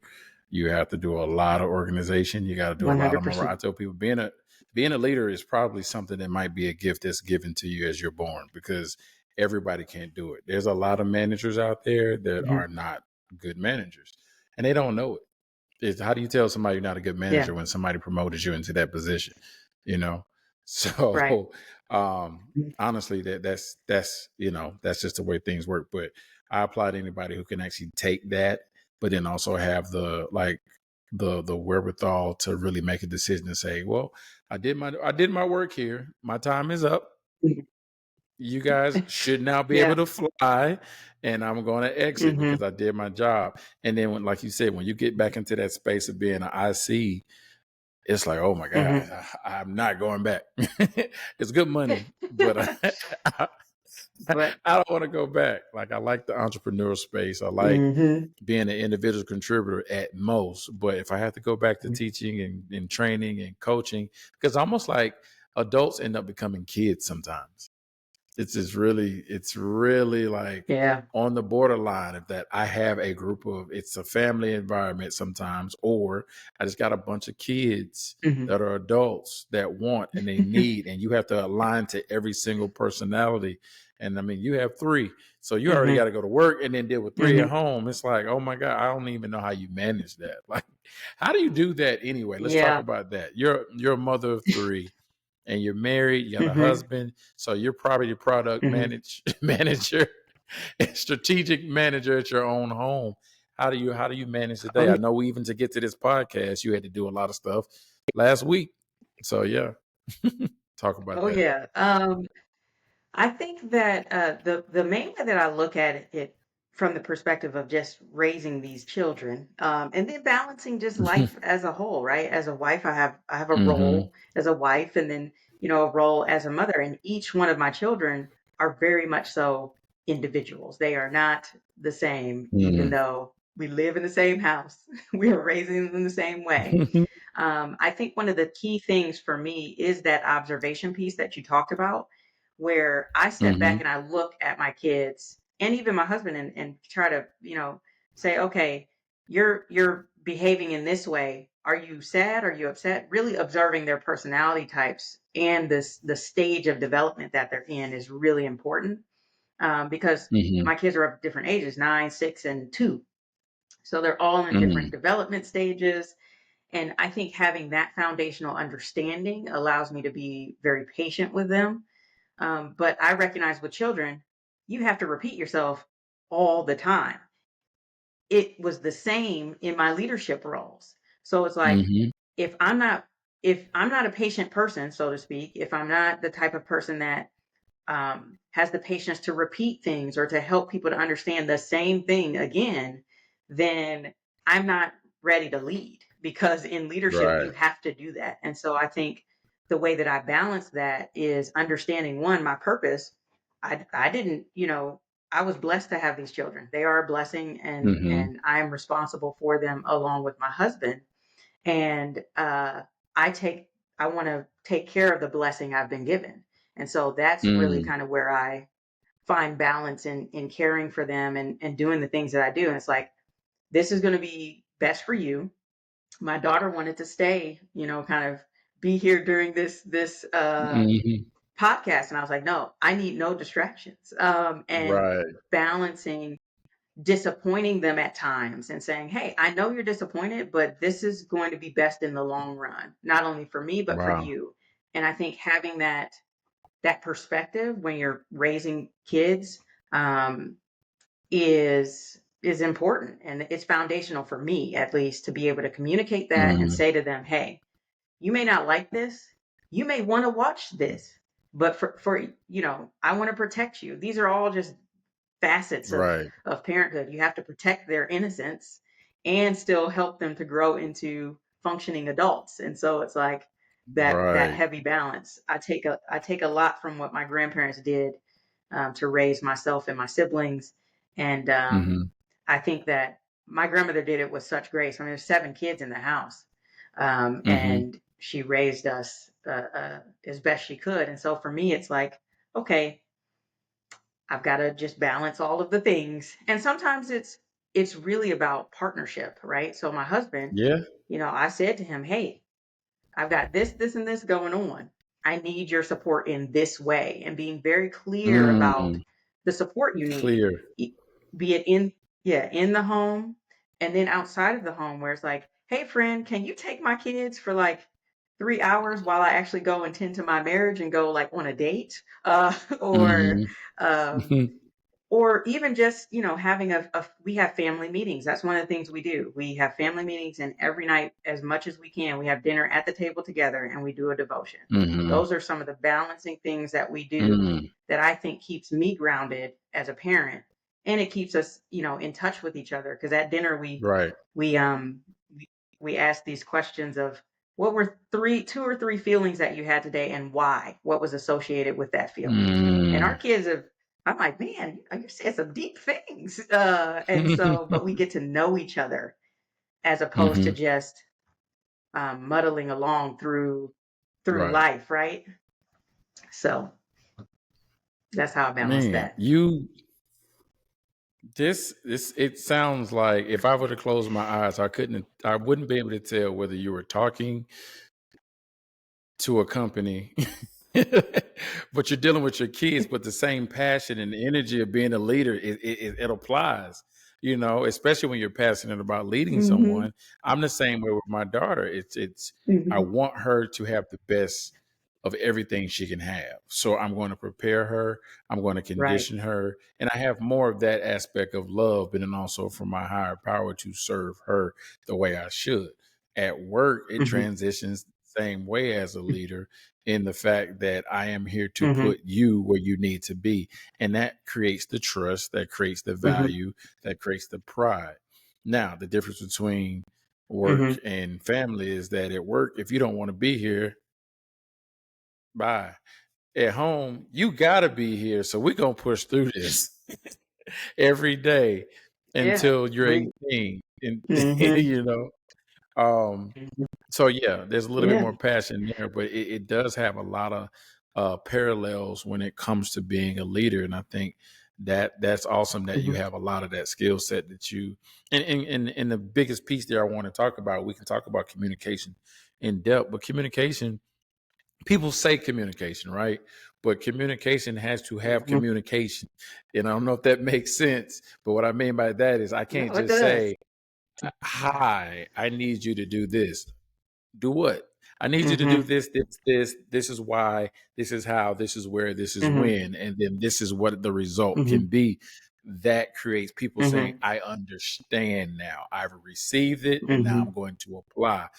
You have to do a lot of organization. You got to do a lot of more. 100%. I tell people being a leader is probably something that might be a gift that's given to you as you're born, because everybody can't do it. There's a lot of managers out there that Hmm. are not good managers, and they don't know it. How do you tell somebody you're not a good Yeah. manager when somebody promoted you into that position? You know, Right. so Mhm. honestly, that's just the way things work. But I apply to anybody who can actually take that, but then also have the wherewithal to really make a decision and say, well, I did my work here. My time is up. Mhm. You guys should now be able Yeah. to fly, and I'm going to exit Hmm. because I did my job. And then when, like you said, when you get back into that space of being an IC, it's like, oh my God, Hmm. I'm not going back. It's good money, but I, But I don't want to go back. Like, I like the entrepreneurial space. I like hmm being an individual contributor at most. But if I have to go back to teaching and training and coaching, because almost like adults end up becoming kids sometimes. It's really like yeah. on the borderline of that. I have a group of, it's a family environment sometimes, or I just got a bunch of kids Hmm. that are adults that want and they need, and you have to align to every single personality. And I mean, you have three, so you already got Hmm. to go to work and then deal with three at Hmm. home. It's like, oh my God, I don't even know how you manage that. Like, how do you do that anyway? Let's talk Yeah. about that. You're a mother of three and you're married, you got a Hmm. husband, so you're probably the product Hmm. manager and strategic manager at your own home. How do you manage the day? Oh, I know even to get to this podcast, you had to do a lot of stuff last week. So yeah, talk about oh that. yeah. I think that the main way that I look at it from the perspective of just raising these children, and then balancing just life as a whole, right? As a wife, I have a Mm-hmm. role as a wife, and then a role as a mother. And each one of my children are very much so individuals. They are not the same, even Mm-hmm. though we live in the same house. We are raising them in the same way. I think one of the key things for me is that observation piece that you talked about, where I step back Mm-hmm. and I look at my kids and even my husband and try to, say, okay, you're behaving in this way. Are you sad? Are you upset? Really observing their personality types and the stage of development that they're in is really important, because Mm-hmm. my kids are of different ages, 9, 6, and 2. So they're all in Mm-hmm. different development stages. And I think having that foundational understanding allows me to be very patient with them. But I recognize with children, you have to repeat yourself all the time. It was the same in my leadership roles. So it's like, Mm-hmm. if I'm not if I'm not a patient person, so to speak, if I'm not the type of person that has the patience to repeat things or to help people to understand the same thing again, then I'm not ready to lead, because in leadership, you Right. have to do that. And so I think the way that I balance that is understanding, one, my purpose. I didn't, I was blessed to have these children. They are a blessing, and Mm-hmm. I am responsible for them along with my husband. And I take I want to take care of the blessing I've been given. And so that's really Mm-hmm. kind of where I find balance in caring for them and doing the things that I do. And it's like, this is going to be best for you. My daughter wanted to stay, kind of be here during this Mhm. podcast. And I was like, no, I need no distractions. And Right. balancing disappointing them at times and saying, hey, I know you're disappointed, but this is going to be best in the long run, not only for me, but for Wow. you. And I think having that perspective when you're raising kids is important, and it's foundational for me, at least, to be able to communicate that and Mhm. say to them, hey, you may not like this, you may want to watch this, but for I want to protect you. These are all just facets Right. of parenthood. You have to protect their innocence and still help them to grow into functioning adults. And so it's like that Right. heavy balance. I take a lot from what my grandparents did to raise myself and my siblings. And Mhm. I think that my grandmother did it with such grace. I mean, there's 7 kids in the house, Mhm. and she raised us as best she could. And so for me, it's like, okay, I've got to just balance all of the things. And sometimes it's really about partnership, right? So my husband, Yeah. I said to him, "Hey, I've got this and this going on. I need your support in this way," and being very clear about Mm. the support you need, Clear. e- be it in the home, and then outside of the home, where it's like, "Hey, friend, can you take my kids for like 3 hours while I actually go and tend to my marriage and go like on a date?" Or Mhm. um, or even just having we have family meetings. That's one of the things we do. We have family meetings, and every night, as much as we can, we have dinner at the table together and we do a devotion. Mhm. Those are some of the balancing things that we do Mm. that I think keeps me grounded as a parent, and it keeps us in touch with each other, because at dinner Right. we um we ask these questions of, what were 2 or 3 feelings that you had today, and why? What was associated with that feeling? And our Mm. kids have, I'm like, man, you said some deep things. And so, but we get to know each other as opposed to Mhm. just muddling along through Right. life, right? So that's how I balance Man, that. this it sounds like if I were to close my eyes, I wouldn't be able to tell whether you were talking to a company, but you're dealing with your kids, but the same passion and energy of being a leader, it applies, especially when you're passionate about leading Mm-hmm. someone. I'm the same way with my daughter. I Mm-hmm. want her to have the best of everything she can have. So I'm going to prepare her. I'm going to Right. condition her. And I have more of that aspect of love, but then also from my higher power to serve her the way I should. At work, it Mm-hmm. transitions the same way as a leader, in the fact that I am here to Mm-hmm. put you where you need to be. And that creates the trust, that creates the Mm-hmm. value, that creates the pride. Now, the difference between work Mm-hmm. and family is that at work, if you don't want to be here, bye. At home, you got to be here. So we're going to push through this every day Yeah. until you're We. 18. And, Mm-hmm. you know, um, so yeah, there's a little bit Yeah. more passion there, but it does have a lot of parallels when it comes to being a leader, and I think that's awesome that you Mm-hmm. have a lot of that skill set that you. And the biggest piece there I want to talk about. We can talk about communication in depth, but communication. People say communication, right? But communication has to have Mm-hmm. communication, and I don't know if that makes sense. But what I mean by that is I can't No, it just does. say, "Hi, I need you to do this." Do what? I need you to do Mm-hmm. this. This is why, this is how, this is where, this is Mm-hmm. when, and then this is what the result Mm-hmm. can be. That creates people saying, Mm-hmm. I understand now. I've received it, and now Mm-hmm. I'm going to apply.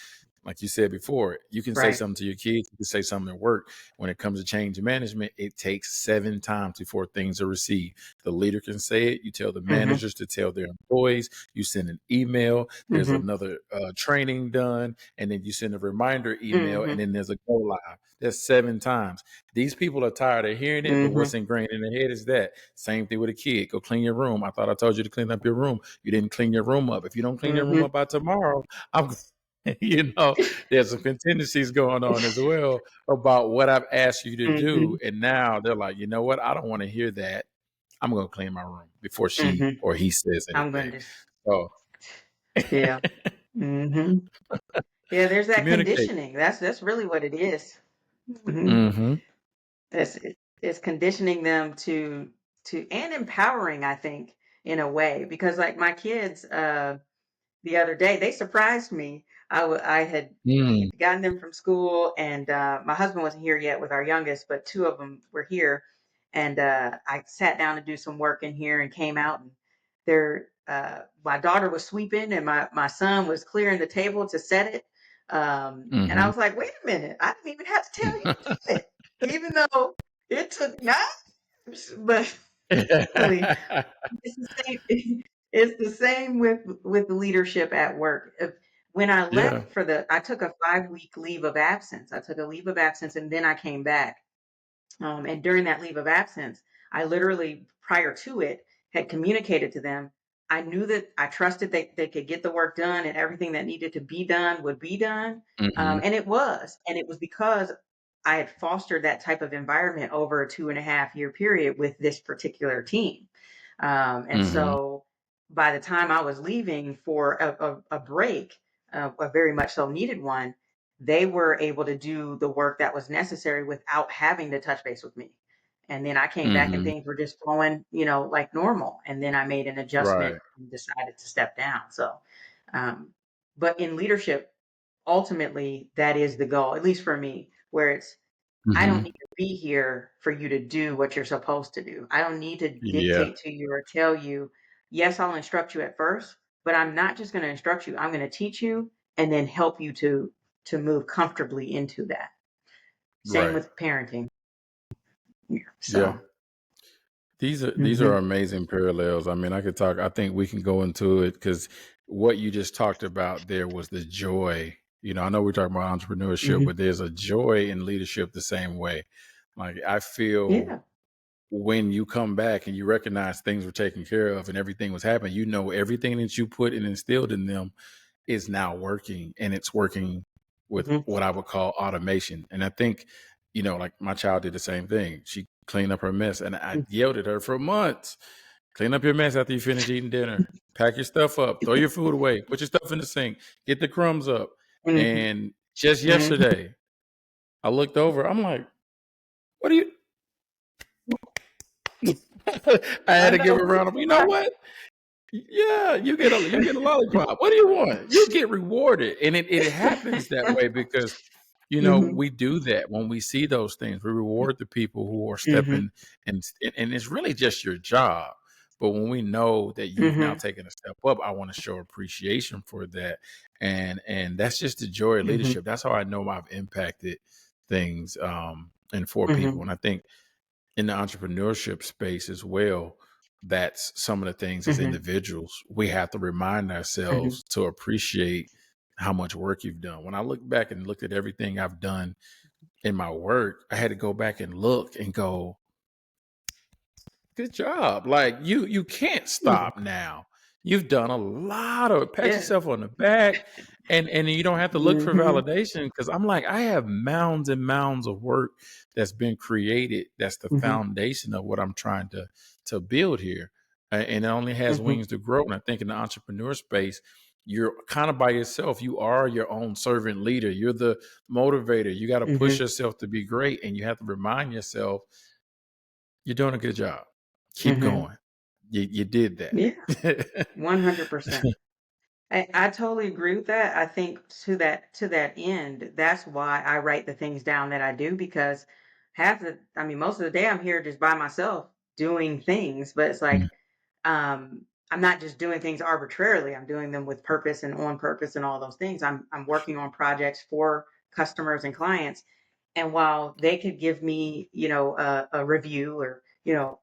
Like you said before, you can say Right. something to your kids, you can say something at work. When it comes to change management, it takes 7 times before things are received. The leader can say it, you tell the Mm-hmm. managers to tell their employees, you send an email, there's Mm-hmm. another training done, and then you send a reminder email, and Mm-hmm. then there's a go live. That's 7 times. These people are tired of hearing it, but Mm-hmm. what's ingrained in their head is that. Same thing with a kid. Go clean your room. I thought I told you to clean up your room. You didn't clean your room up. If you don't clean your room Mm-hmm. up by tomorrow, I'm there's some contingencies going on as well about what I've asked you to do. Mm-hmm. And now they're like, you know what? I don't want to hear that. I'm going to clean my room before she Mm-hmm. or he says I'm anything. going to. So, Yeah. Mm-hmm. Yeah, there's that Communicate. conditioning. That's really what it is. Mhm. Mm-hmm. It's conditioning them to and empowering, I think, in a way, because like my kids, the other day. They surprised me. I had Mm, gotten them from school, and my husband wasn't here yet with our youngest, but two of them were here. And I sat down to do some work in here and came out, and my daughter was sweeping, and my son was clearing the table to set it. And I mm-hmm. was like, wait a minute, I didn't even have to tell you to do it, even though it took not, but really it's the same. It's the same with leadership at work. When I Yeah. left I took a 5 week leave of absence. I took a leave of absence and then I came back. And during that leave of absence, I literally, prior to it, had communicated to them. I knew that I trusted they could get the work done and everything that needed to be done would be done. Mm-hmm. And it was. And it was because I had fostered that type of environment over a 2.5 year period with this particular team. And Mm-hmm. so by the time I was leaving for a break, a very much so needed one, they were able to do the work that was necessary without having to touch base with me. And then I came back and Mm-hmm. things were just flowing, like normal. And then I made an adjustment Right. and decided to step down. So, um, but in leadership, ultimately, that is the goal, at least for me, where I don't Mm-hmm. need to be here for you to do what you're supposed to do. I don't need to Yeah. dictate to you or tell you, yes, I'll instruct you at first, but I'm not just going to instruct you. I'm going to teach you and then help you to move comfortably into that. Same Right. with parenting. Yeah. Yeah. So, These are hmm amazing parallels. I mean, I could talk. I think we can go into it because what you just talked about there was the joy. I know we're talking about entrepreneurship, hmm but there's a joy in leadership the same way. Like I feel yeah. when you come back and you recognize things were taken care of and everything was happening, everything that you put and instilled in them is now working, and it's working with hmm what I would call automation. And I think, like my child did the same thing. She cleaned up her mess, and I yelled at her for months: clean up your mess after you finish eating dinner, pack your stuff up, throw your food away, put your stuff in the sink, get the crumbs up. hmm And just hmm yesterday, I looked over, I'm like, what are you? I had I to give know. her a round of, you know what? Yeah, you get a lollipop. What do you want? You get rewarded. And it happens that way because hmm we do that when we see those things. We reward the people who are hmm stepping, and it's really just your job. But when we know that you've now hmm taken a step up, I want to show appreciation for that. And that's just the joy of hmm leadership. That's how I know I've impacted things and for people. hmm And I think in the entrepreneurship space as well, that's some of the things as hmm individuals we have to remind hmm ourselves to appreciate how much work you've done. When I look back and looked at everything I've done in my work, I had to go back and look and go, good job. Like you can't stop now. You've done a lot of, pat Yeah. yourself on the back, and you don't have to look for hmm validation, because I'm like, I have mounds and mounds of work that's been created. That's the hmm foundation of what I'm trying to build here. And it only has hmm wings to grow. And I think in the entrepreneur space, you're kind of by yourself. You are your own servant leader. You're the motivator. You got to push hmm yourself to be great. And you have to remind yourself you're doing a good job. Keep hmm going. You did Yeah. that. 100%. I totally agree with that. I think to that end, that's why I write the things down that I do, because most of the day I'm here just by myself doing things, but it's like I'm not just doing things arbitrarily. I'm doing them with purpose and on purpose and all those things. I'm working on projects for customers and clients. And while they could give me, a review or,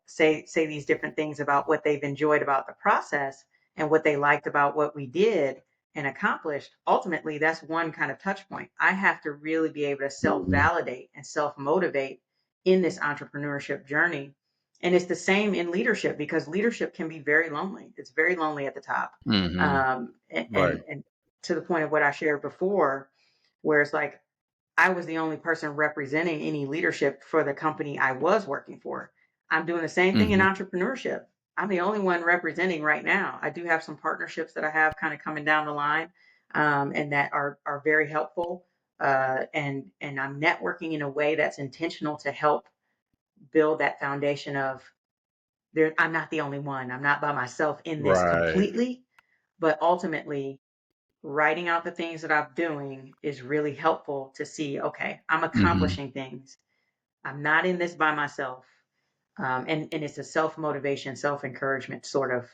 say these different things about what they've enjoyed about the process and what they liked about what we did and accomplished, ultimately that's one kind of touch point. I have to really be able to self-validate and self-motivate in this entrepreneurship journey. And it's the same in leadership, because leadership can be very lonely. It's very lonely at the top. Hmm. And, Right. and to the point of what I shared before, where it's like I was the only person representing any leadership for the company I was working for. I'm doing the same thing in Hmm. entrepreneurship. I'm the only one representing right now. I do have some partnerships that I have kind of coming down the line. and that are very helpful. And I'm networking in a way that's intentional to help build that foundation of there. I'm not the only one. I'm not by myself in this Right. completely, but ultimately writing out the things that I'm doing is really helpful to see, okay, I'm Hmm. accomplishing things. I'm not in this by myself. And it's a self-motivation, self-encouragement sort of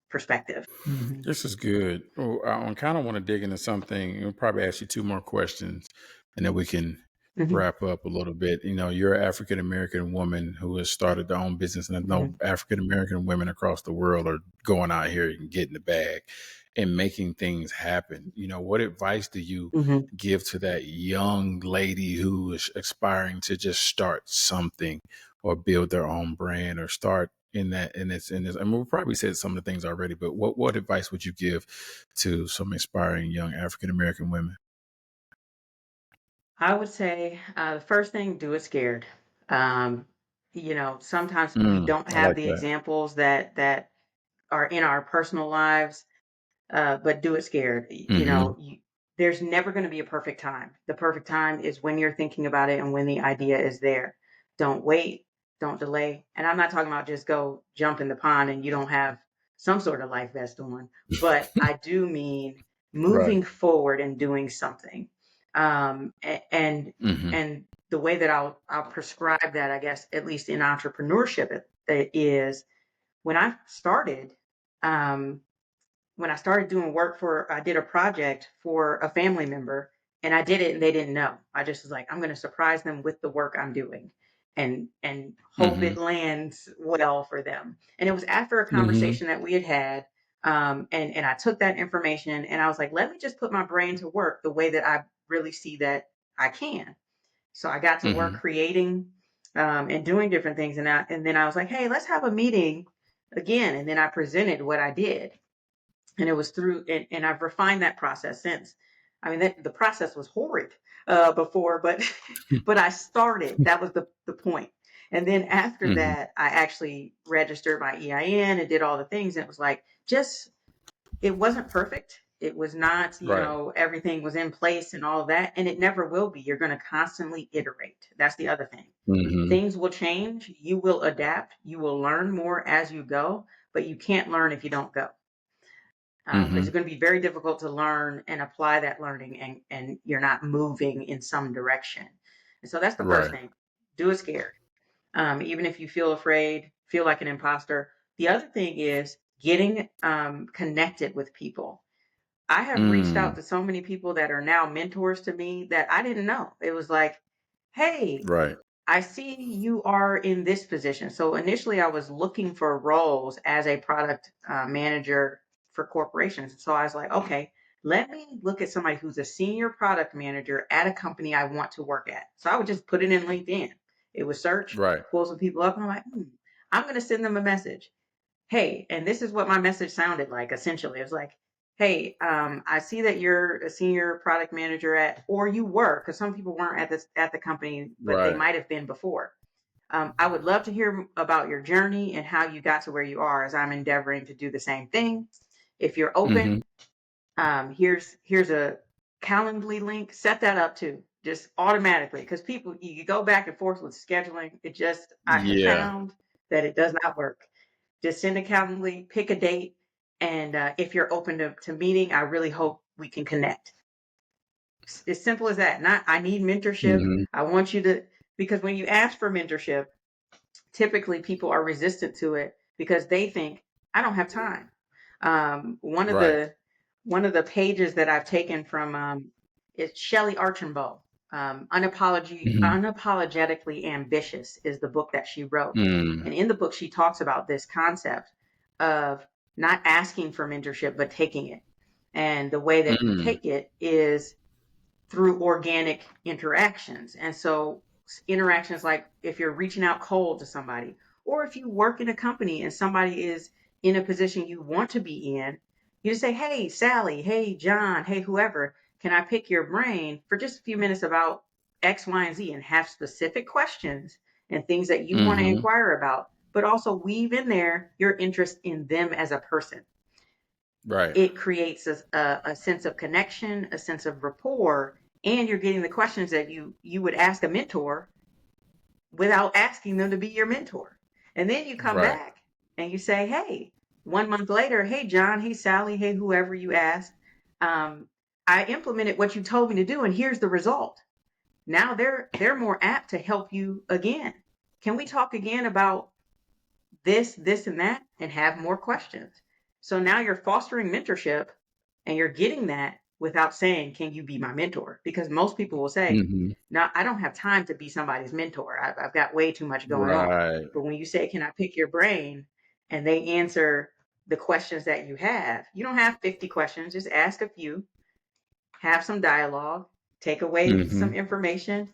perspective. Hmm. This is good. Oh, I kind of want to dig into something. We'll probably ask you two more questions, and then we can Hmm. wrap up a little bit. You're an African American woman who has started their own business, and I know Hmm. African American women across the world are going out here and getting the bag and making things happen. What advice do you Hmm. give to that young lady who is aspiring to just start something or build their own brand or start in this? I mean, we probably said some of the things already, but what advice would you give to some inspiring young African American women? I would say the first thing, do it scared. Um, sometimes we don't I have like the that. examples that are in our personal lives, but do it scared. Hmm. There's never going to be a perfect time. The perfect time is when you're thinking about it and when the idea is there. Don't wait, don't delay. And I'm not talking about just go jump in the pond and you don't have some sort of life vest on, but I do mean Right. moving forward and doing something. Hmm. And the way that I'll prescribe that, I guess, at least in entrepreneurship, it is when I started. Um, when I started doing work I did a project for a family member and I did it and they didn't know. I just was like, I'm going to surprise them with the work I'm doing and hope Hmm. it lands well for them. And it was after a Hmm. conversation that we had. And I took that information and I was like, let me just put my brain to work the way that I really see that I can. So I got to work Hmm. creating and doing different things. And then I was like, hey, let's have a meeting again. And then I presented what I did, and it was and I've refined that process since. I mean, the process was horrid before, but but I started. That was the point. And then after Hmm. that, I actually registered my EIN and did all the things. And it was like just it wasn't perfect. It was not, Right. everything was in place and all of that, and it never will be. You're going to constantly iterate. That's the other thing. Hmm. Things will change. You will adapt. You will learn more as you go, but you can't learn if you don't go. It's Hmm. going to be very difficult to learn and apply that learning and you're not moving in some direction. And so that's the first Right. thing. Do it scared. Even if you feel afraid, feel like an imposter. The other thing is getting connected with people. I have reached out Mm. to so many people that are now mentors to me that I didn't know. It was like, hey, Right. I see you are in this position. So initially, I was looking for roles as a product manager for corporations. So I was like, okay, let me look at somebody who's a senior product manager at a company I want to work at. So I would just put it in LinkedIn. It would search, Right. pull some people up, and I'm like, I'm going to send them a message. Hey, and this is what my message sounded like essentially. It was like, hey, I see that you're a senior product manager or you were, because some people weren't at the company, but they Right. might have been before. I would love to hear about your journey and how you got to where you are, as I'm endeavoring to do the same thing. If you're Hmm. open, here's a Calendly link. Set that up too, just automatically, because people you go back and forth with scheduling. I have Yeah. found that it does not work. Just send a Calendly, pick a date, and if you're open to meeting, I really hope we can connect. It's as simple as that. Not I need mentorship. Hmm. I want you to, because when you ask for mentorship, typically people are resistant to it because they think I don't have time. Um, one of Right. the one of the pages that I've taken from is Shelley Archambault. Hmm. Unapologetically Ambitious is the book that she wrote, Mm. and in the book she talks about this concept of not asking for mentorship but taking it, and the way that you Mm. take it is through organic interactions. And so interactions like if you're reaching out cold to somebody, or if you work in a company and somebody is in a position you want to be in, you just say, hey, Sally, hey, John, hey, whoever, can I pick your brain for just a few minutes about X, Y, and Z, and have specific questions and things that you want to Hmm. inquire about, but also weave in there your interest in them as a person. Right. it creates a sense of connection, a sense of rapport, and you're getting the questions that you would ask a mentor without asking them to be your mentor. And then you come Right. back and you say, hey, 1 month later, hey, John, hey, Sally, hey, whoever you asked, um, I implemented what you told me to do, and here's the result. Now they're more apt to help you again. Can we talk again about this, and that, and have more questions? So now you're fostering mentorship and you're getting that without saying, can you be my mentor? Because most people will say, Mm-hmm. no, I don't have time to be somebody's mentor. I've got way too much going on. Right. But when you say, can I pick your brain? And they answer the questions that you don't have 50 questions, just ask a few, have some dialogue, take away Mm-hmm. some information,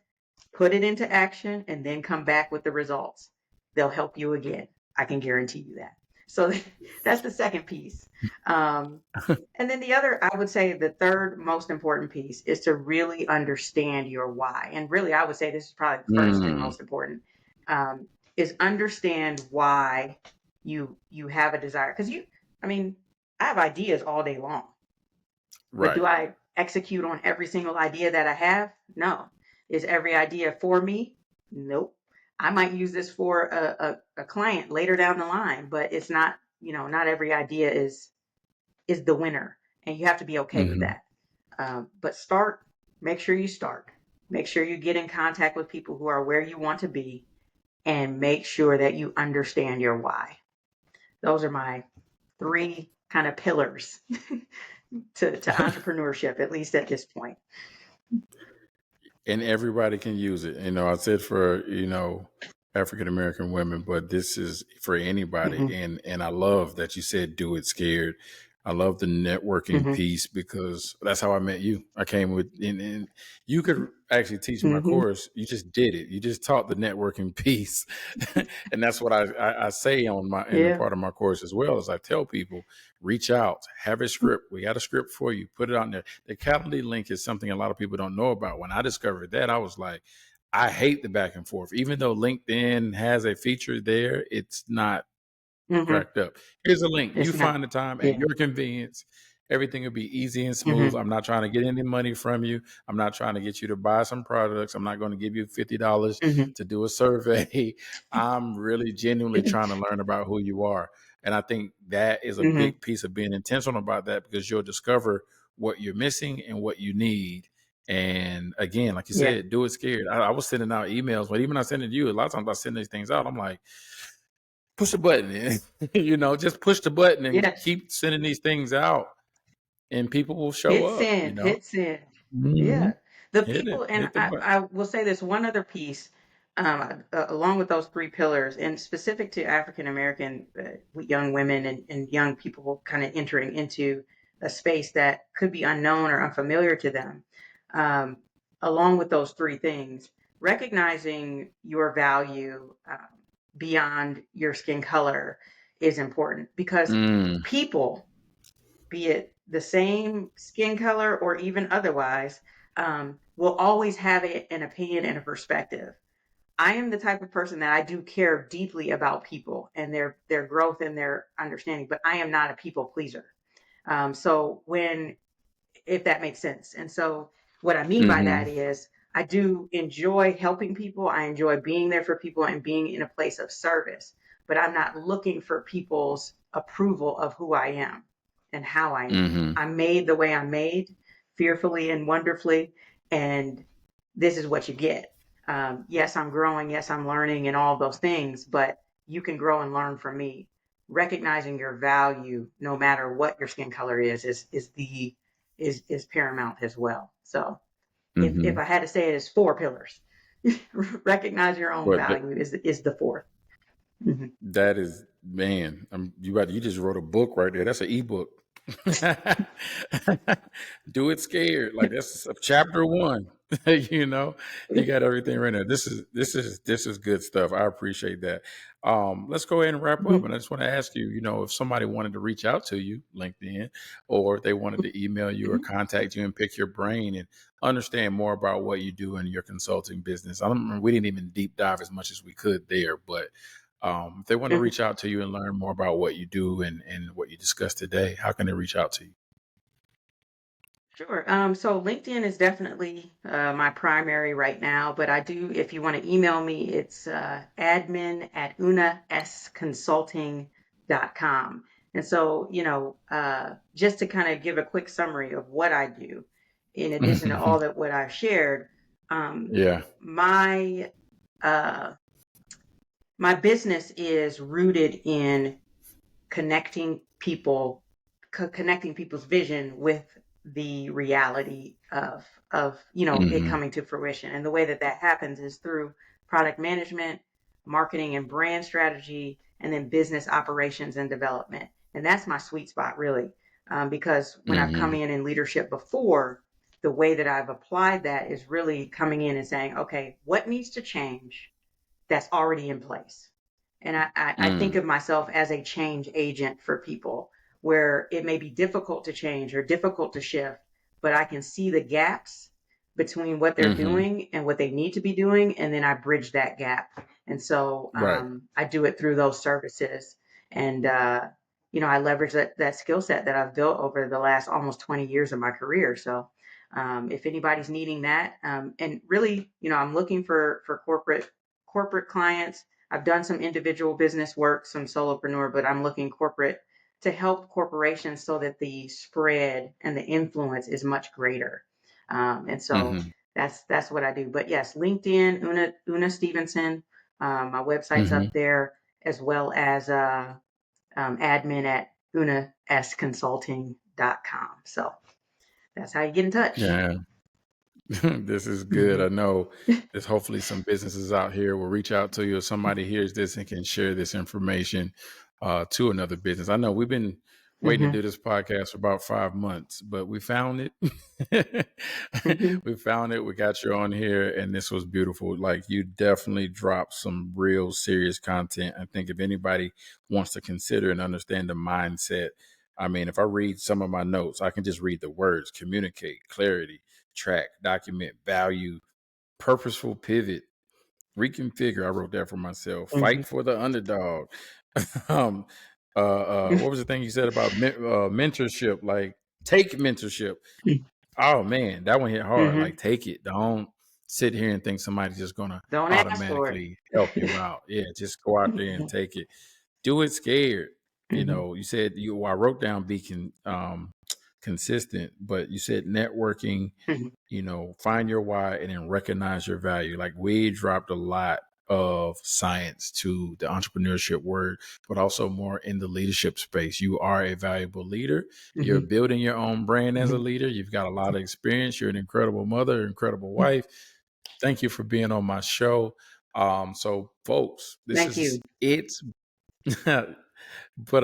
put it into action, and then come back with the results. They'll help you again. I can guarantee you that. So that's the second piece. And then the other, I would say the third most important piece is to really understand your why. And really, I would say this is probably the first and Mm. most important, is understand why you have a desire. Because I have ideas all day long, but Right. do I execute on every single idea that I have? No. Is every idea for me? Nope. I might use this for a client later down the line, but it's not, not every idea is the winner, and you have to be okay with Mm-hmm. that. But make sure you start. Make sure you get in contact with people who are where you want to be, and make sure that you understand your why. Those are my three kind of pillars to entrepreneurship, at least at this point. And everybody can use it. I said for, African American women, but this is for anybody. Mm-hmm. And I love that you said do it scared. I love the networking Mm-hmm. piece because that's how I met you. I came with, and you could actually teach my Mm-hmm. course. You just did it. You just taught the networking piece. And that's what I say in the Yeah. part of my course as well, as I tell people, reach out, have a script. We got a script for you. Put it on there. The Calendly link is something a lot of people don't know about. When I discovered that, I was like, I hate the back and forth. Even though LinkedIn has a feature there, it's not Mm-hmm. cracked up. Here's a link. You It's not. find the time at Yeah. your convenience. Everything will be easy and smooth. Mm-hmm. I'm not trying to get any money from you. I'm not trying to get you to buy some products. I'm not going to give you $50 Mm-hmm. to do a survey. I'm really genuinely trying to learn about who you are. And I think that is a Mm-hmm. big piece of being intentional about that, because you'll discover what you're missing and what you need. And again, like you Yeah. said, do it scared. I was sending out emails, but even I send it to you, a lot of times I send these things out, I'm like, push the button in. Just push the button and Yeah. keep sending these things out, and people will show Hit up. send. Hit send. Mm-hmm. Yeah. The Hit it, people, and hit the button. I will say this one other piece, along with those three pillars, and specific to African American young women and young people kind of entering into a space that could be unknown or unfamiliar to them. Um, Along with those three things, recognizing your value beyond your skin color is important, because Mm, people, be it the same skin color or even otherwise, will always have an opinion and a perspective. I am the type of person that I do care deeply about people and their growth and their understanding, but I am not a people pleaser. So when If that makes sense. And so what I mean by mm-hmm. that is I do enjoy helping people. I enjoy being there for people and being in a place of service, but I'm not looking for people's approval of who I am and how I am. Mm-hmm. I'm made the way I'm made, fearfully and wonderfully, and this is what you get. Yes, I'm growing. Yes, I'm learning and all those things, but you can grow and learn from me. Recognizing your value, no matter what your skin color is paramount as well. So if Mm-hmm. I had to say it as four pillars, recognize your own But value is the 4th. Mm-hmm. that is, man, you just wrote a book right there. That's an ebook. Do it scared. Like, that's chapter 1. You got everything right there. This is good stuff. I appreciate that. Let's go ahead and wrap up. Mm-hmm. And I just want to ask you, if somebody wanted to reach out to you, LinkedIn, or if they wanted to email you or contact you and pick your brain and understand more about what you do in your consulting business. We didn't even deep dive as much as we could there, but If they want to reach out to you and learn more about what you do and what you discussed today, how can they reach out to you? Sure. So LinkedIn is definitely my primary right now, but I do, if you want to email me, it's admin@unasconsulting.com. And so, just to kind of give a quick summary of what I do, in addition to all that what I've shared, Yeah. my my business is rooted in connecting connecting people's vision with the reality of it coming to fruition. And the way that happens is through product management, marketing and brand strategy, and then business operations and development. And that's my sweet spot, really, because when I've come in leadership before, the way that I've applied that is really coming in and saying, okay, what needs to change that's already in place? And I think of myself as a change agent for people, where it may be difficult to change or difficult to shift, but I can see the gaps between what they're doing and what they need to be doing. And then I bridge that gap. And so Right. I do it through those services. And, I leverage that skill set that I've built over the last almost 20 years of my career. So if anybody's needing that, and really, I'm looking for corporate clients. I've done some individual business work, some solopreneur, but I'm looking corporate to help corporations so that the spread and the influence is much greater. And so that's what I do. But yes, LinkedIn, Una Stevenson, my website's up there, as well as admin@unasconsulting.com. So that's how you get in touch. Yeah. This is good. I know there's hopefully some businesses out here will reach out to you, or somebody hears this and can share this information to another business. I know we've been waiting to do this podcast for about 5 months, but we found it. We found it. We got you on here, and this was beautiful. Like, you definitely dropped some real serious content. I think if anybody wants to consider and understand the mindset, I mean, if I read some of my notes, I can just read the words: communicate, clarity, track, document, value, purposeful pivot, reconfigure. I wrote that for myself. Fight for the underdog. What was the thing you said about mentorship? Like, take mentorship. Oh man, that one hit hard. Like, take it. Don't sit here and think somebody's just gonna Don't ask for it. automatically help you out. Yeah, just go out there and take it. Do it scared. You said I wrote down consistent, but you said networking, find your why and then recognize your value. Like, we dropped a lot of science to the entrepreneurship word, but also more in the leadership space. You are a valuable leader. You're building your own brand as a leader. You've got a lot of experience. You're an incredible mother, incredible wife. Thank you for being on my show. So folks, this is it. But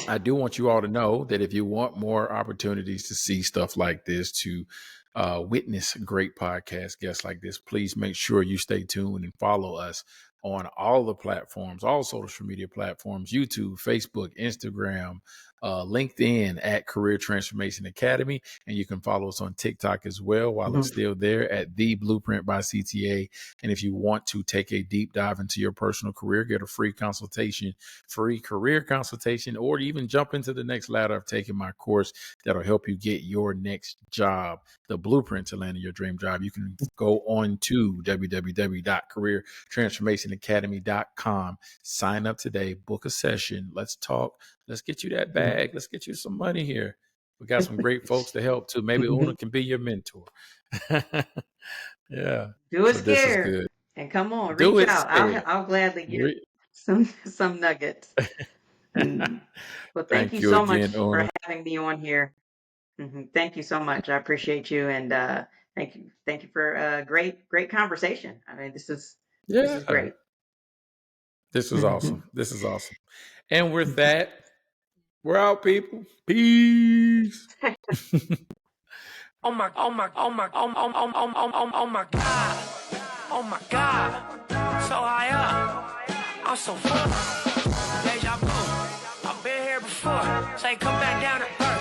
I do want you all to know that if you want more opportunities to see stuff like this, to witness great podcast guests like this, please make sure you stay tuned and follow us on all the platforms, all social media platforms: YouTube, Facebook, Instagram, LinkedIn at Career Transformation Academy. And you can follow us on TikTok as well while it's still there at The Blueprint by CTA. And if you want to take a deep dive into your personal career, get a free career consultation, or even jump into the next ladder of taking my course that'll help you get your next job, the blueprint to landing your dream job. You can go on to www.careertransformationacademy.com, sign up today, book a session. Let's talk. Let's get you that bag. Let's get you some money here. We got some great folks to help too. Maybe Una can be your mentor. Yeah. Do it scared. And come on, reach out. I'll gladly give some nuggets. Well, thank you so much for having me on here. Thank you so much. I appreciate you, and thank you for a great conversation. I mean, this is great. This is awesome. This is awesome. And with that, we're out, people. Peace. Oh my God. Oh my God. So high up. I'm so full. Deja vu. I've been here before. Say come back down to earth.